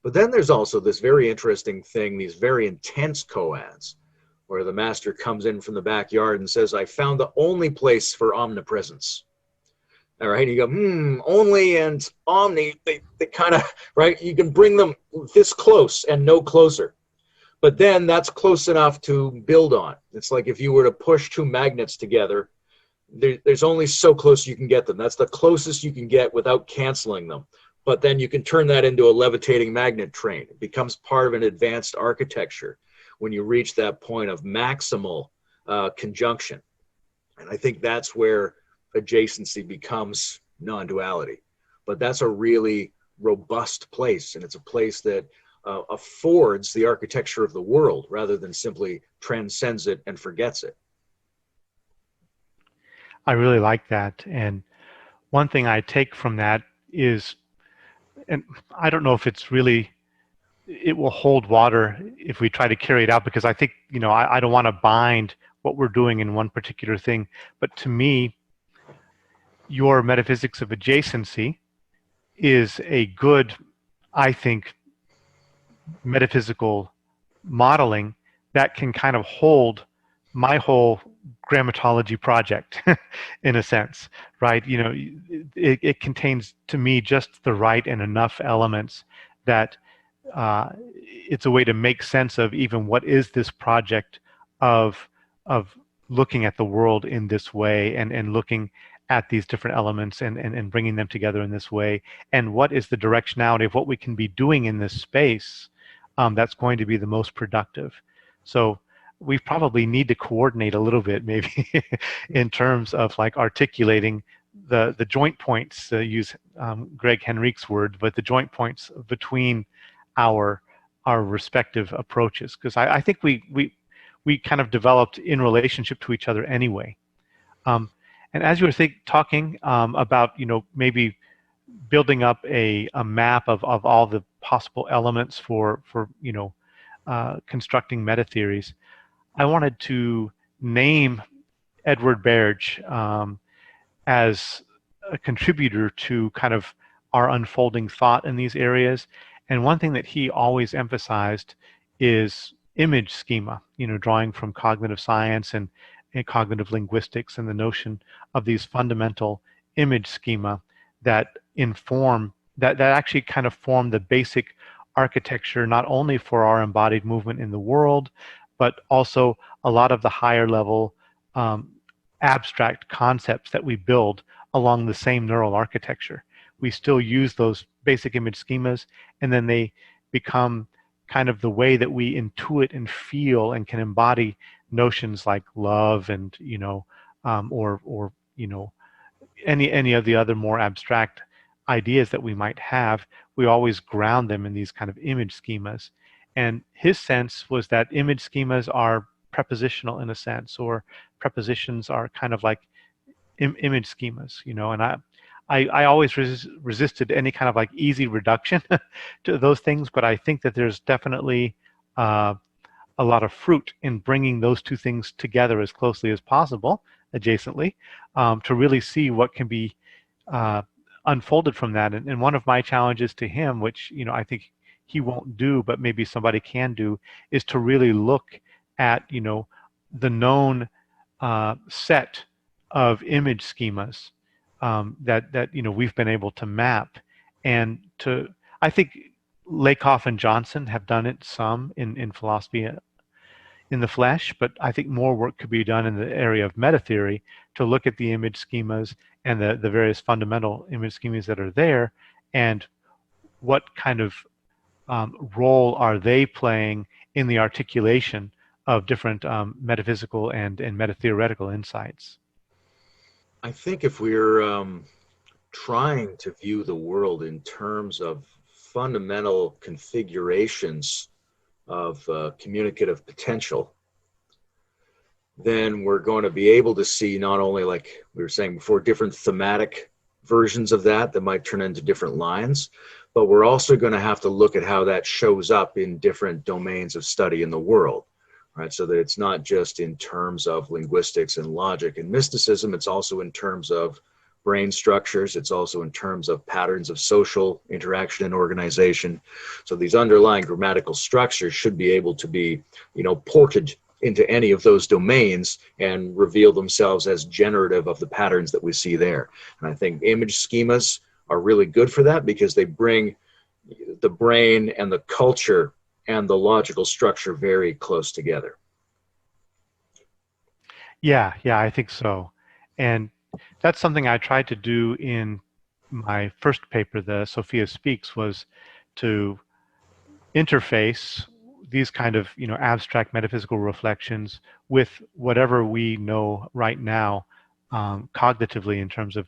But then there's also this very interesting thing, these very intense koans, where the master comes in from the backyard and says, I found the only place for omnipresence. All right, you go, only and omni, they kind of, right, you can bring them this close and no closer. But then that's close enough to build on. It's like if you were to push two magnets together, there's only so close you can get them. That's the closest you can get without canceling them. But then you can turn that into a levitating magnet train. It becomes part of an advanced architecture when you reach that point of maximal conjunction. And I think that's where adjacency becomes non-duality. But that's a really robust place, and it's a place that affords the architecture of the world rather than simply transcends it and forgets it. I really like that. And one thing I take from that is, and I don't know if it's really, it will hold water if we try to carry it out, because I think, I don't want to bind what we're doing in one particular thing. But to me, your metaphysics of adjacency is a good, I think, metaphysical modeling that can kind of hold my whole grammatology project in a sense, right? It contains, to me, just the right and enough elements that it's a way to make sense of even what is this project of looking at the world in this way, and looking at these different elements and bringing them together in this way, and what is the directionality of what we can be doing in this space that's going to be the most productive. So we probably need to coordinate a little bit, maybe, in terms of like articulating the joint points, use Greg Henrique's word, but the joint points between our respective approaches, because I think we kind of developed in relationship to each other anyway. And as you were talking about, maybe building up a map of all the possible elements for constructing meta theories, I wanted to name Edward Berge as a contributor to kind of our unfolding thought in these areas. And one thing that he always emphasized is image schema, drawing from cognitive science and cognitive linguistics, and the notion of these fundamental image schema that inform, that actually kind of form the basic architecture, not only for our embodied movement in the world, but also a lot of the higher level abstract concepts that we build along the same neural architecture. We still use those basic image schemas, and then they become kind of the way that we intuit and feel and can embody notions like love and or any of the other more abstract ideas that we might have. We always ground them in these kind of image schemas. And his sense was that image schemas are prepositional in a sense, or prepositions are kind of like image schemas, and I always resisted any kind of like easy reduction to those things, but I think that there's definitely a lot of fruit in bringing those two things together as closely as possible, adjacently, to really see what can be unfolded from that. And one of my challenges to him, which I think he won't do, but maybe somebody can do, is to really look at the known set of image schemas that we've been able to map, and to, I think, Lakoff and Johnson have done it some in philosophy in the flesh, but I think more work could be done in the area of meta theory to look at the image schemas and the various fundamental image schemas that are there, and what kind of role are they playing in the articulation of different metaphysical and meta-theoretical insights. I think if we're trying to view the world in terms of fundamental configurations of communicative potential, then we're going to be able to see not only, like we were saying before, different thematic versions of that might turn into different lines, but we're also going to have to look at how that shows up in different domains of study in the world, right? So that it's not just in terms of linguistics and logic and mysticism, it's also in terms of brain structures, it's also in terms of patterns of social interaction and organization. So these underlying grammatical structures should be able to be, ported into any of those domains and reveal themselves as generative of the patterns that we see there. And I think image schemas are really good for that because they bring the brain and the culture and the logical structure very close together. Yeah, I think so. And that's something I tried to do in my first paper, the Sophia Speaks, was to interface these kind of abstract metaphysical reflections with whatever we know right now cognitively in terms of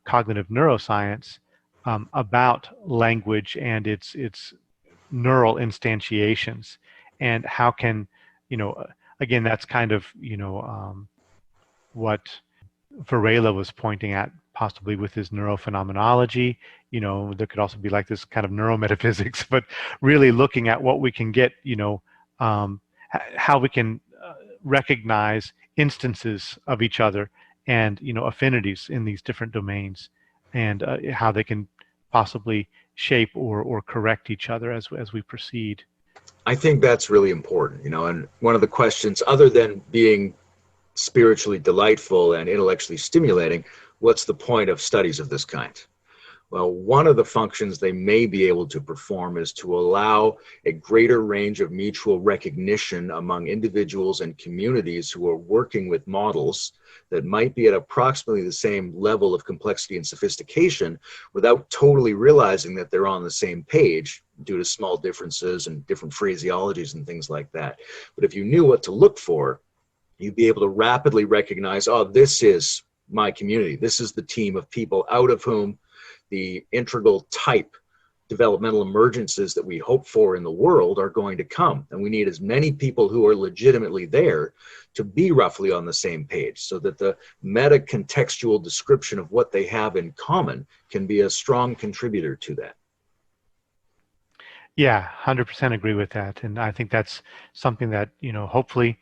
cognitive neuroscience about language and its neural instantiations, and how can again, that's kind of what Varela was pointing at, possibly with his neurophenomenology. There could also be like this kind of neurometaphysics, but really looking at what we can get, how we can recognize instances of each other and affinities in these different domains, and how they can possibly shape or correct each other as we proceed. I think that's really important, and one of the questions, other than being spiritually delightful and intellectually stimulating, what's the point of studies of this kind? Well, one of the functions they may be able to perform is to allow a greater range of mutual recognition among individuals and communities who are working with models that might be at approximately the same level of complexity and sophistication without totally realizing that they're on the same page due to small differences and different phraseologies and things like that. But if you knew what to look for, you'd be able to rapidly recognize, oh, this is my community. This is the team of people out of whom the integral type developmental emergences that we hope for in the world are going to come. And we need as many people who are legitimately there to be roughly on the same page, so that the meta-contextual description of what they have in common can be a strong contributor to that. Yeah, 100% agree with that. And I think that's something that, hopefully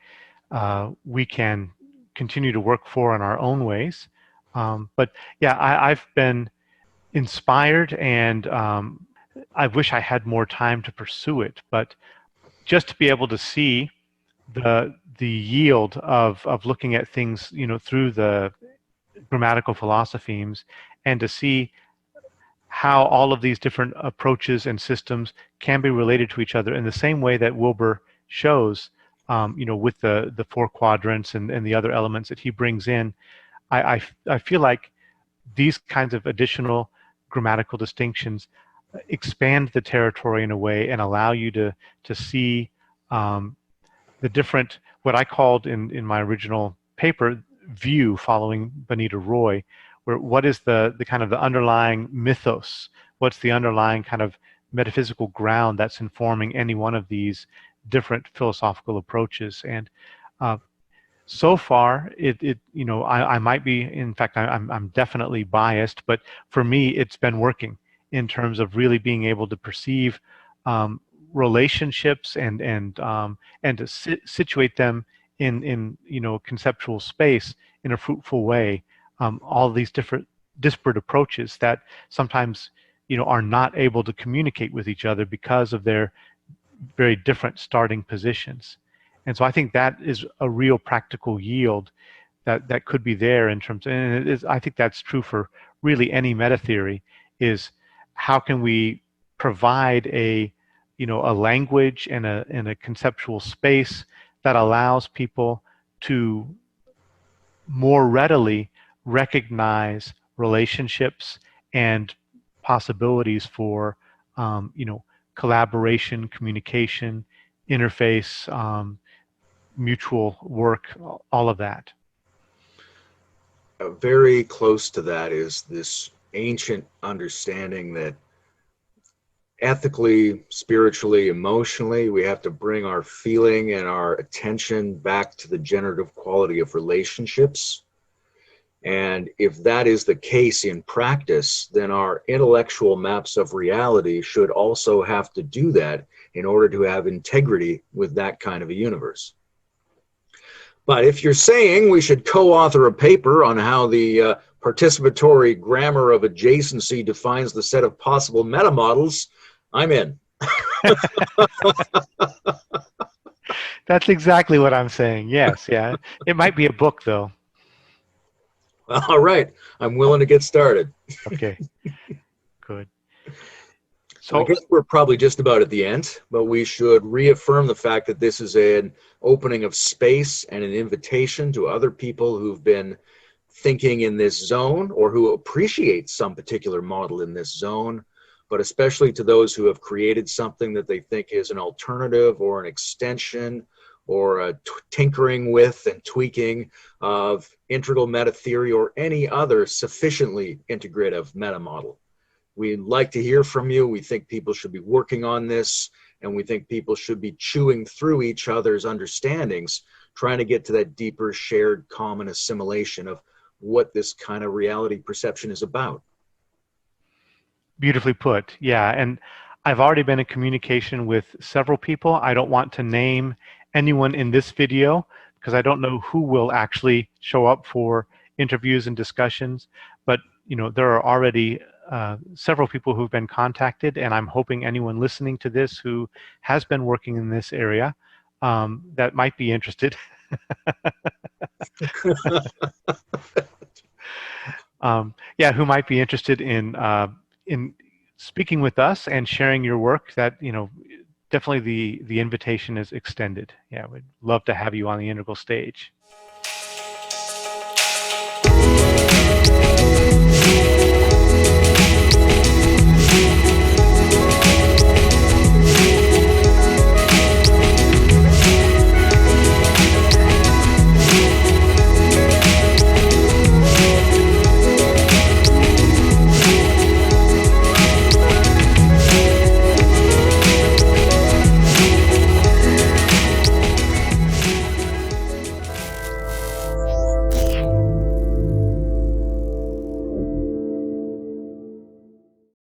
we can continue to work for in our own ways. But yeah, I've been inspired, and I wish I had more time to pursue it, but just to be able to see the yield of looking at things through the grammatical philosophemes, and to see how all of these different approaches and systems can be related to each other in the same way that Wilbur shows, with the four quadrants and the other elements that he brings in. I feel like these kinds of additional grammatical distinctions expand the territory in a way and allow you to see the different, what I called in my original paper, view following Bonita Roy, where what is the kind of the underlying mythos, what's the underlying kind of metaphysical ground that's informing any one of these different philosophical approaches. And so far, I might be, in fact, I'm definitely biased, but for me, it's been working in terms of really being able to perceive relationships and to situate them in conceptual space in a fruitful way. All these different disparate approaches that sometimes are not able to communicate with each other because of their very different starting positions. And so I think that is a real practical yield that could be there in terms of, and I think that's true for really any meta theory, is how can we provide a, a language and a conceptual space that allows people to more readily recognize relationships and possibilities for, collaboration, communication, interface, mutual work, all of that. Very close to that is this ancient understanding that ethically, spiritually, emotionally, we have to bring our feeling and our attention back to the generative quality of relationships. And if that is the case in practice, then our intellectual maps of reality should also have to do that in order to have integrity with that kind of a universe. But if you're saying we should co-author a paper on how the participatory grammar of adjacency defines the set of possible metamodels, I'm in. That's exactly what I'm saying. Yes, yeah. It might be a book, though. All right. I'm willing to get started. Okay, good. I guess we're probably just about at the end, but we should reaffirm the fact that this is an opening of space and an invitation to other people who've been thinking in this zone or who appreciate some particular model in this zone, but especially to those who have created something that they think is an alternative or an extension or a tinkering with and tweaking of integral meta theory or any other sufficiently integrative meta model. We'd like to hear from you. We think people should be working on this, and we think people should be chewing through each other's understandings, trying to get to that deeper shared common assimilation of what this kind of reality perception is about. Beautifully put. Yeah, and I've already been in communication with several people. I don't want to name anyone in this video because I don't know who will actually show up for interviews and discussions, but there are already several people who've been contacted, and I'm hoping anyone listening to this who has been working in this area that might be interested yeah, who might be interested in speaking with us and sharing your work, that definitely the invitation is extended. Yeah, we'd love to have you on the integral stage.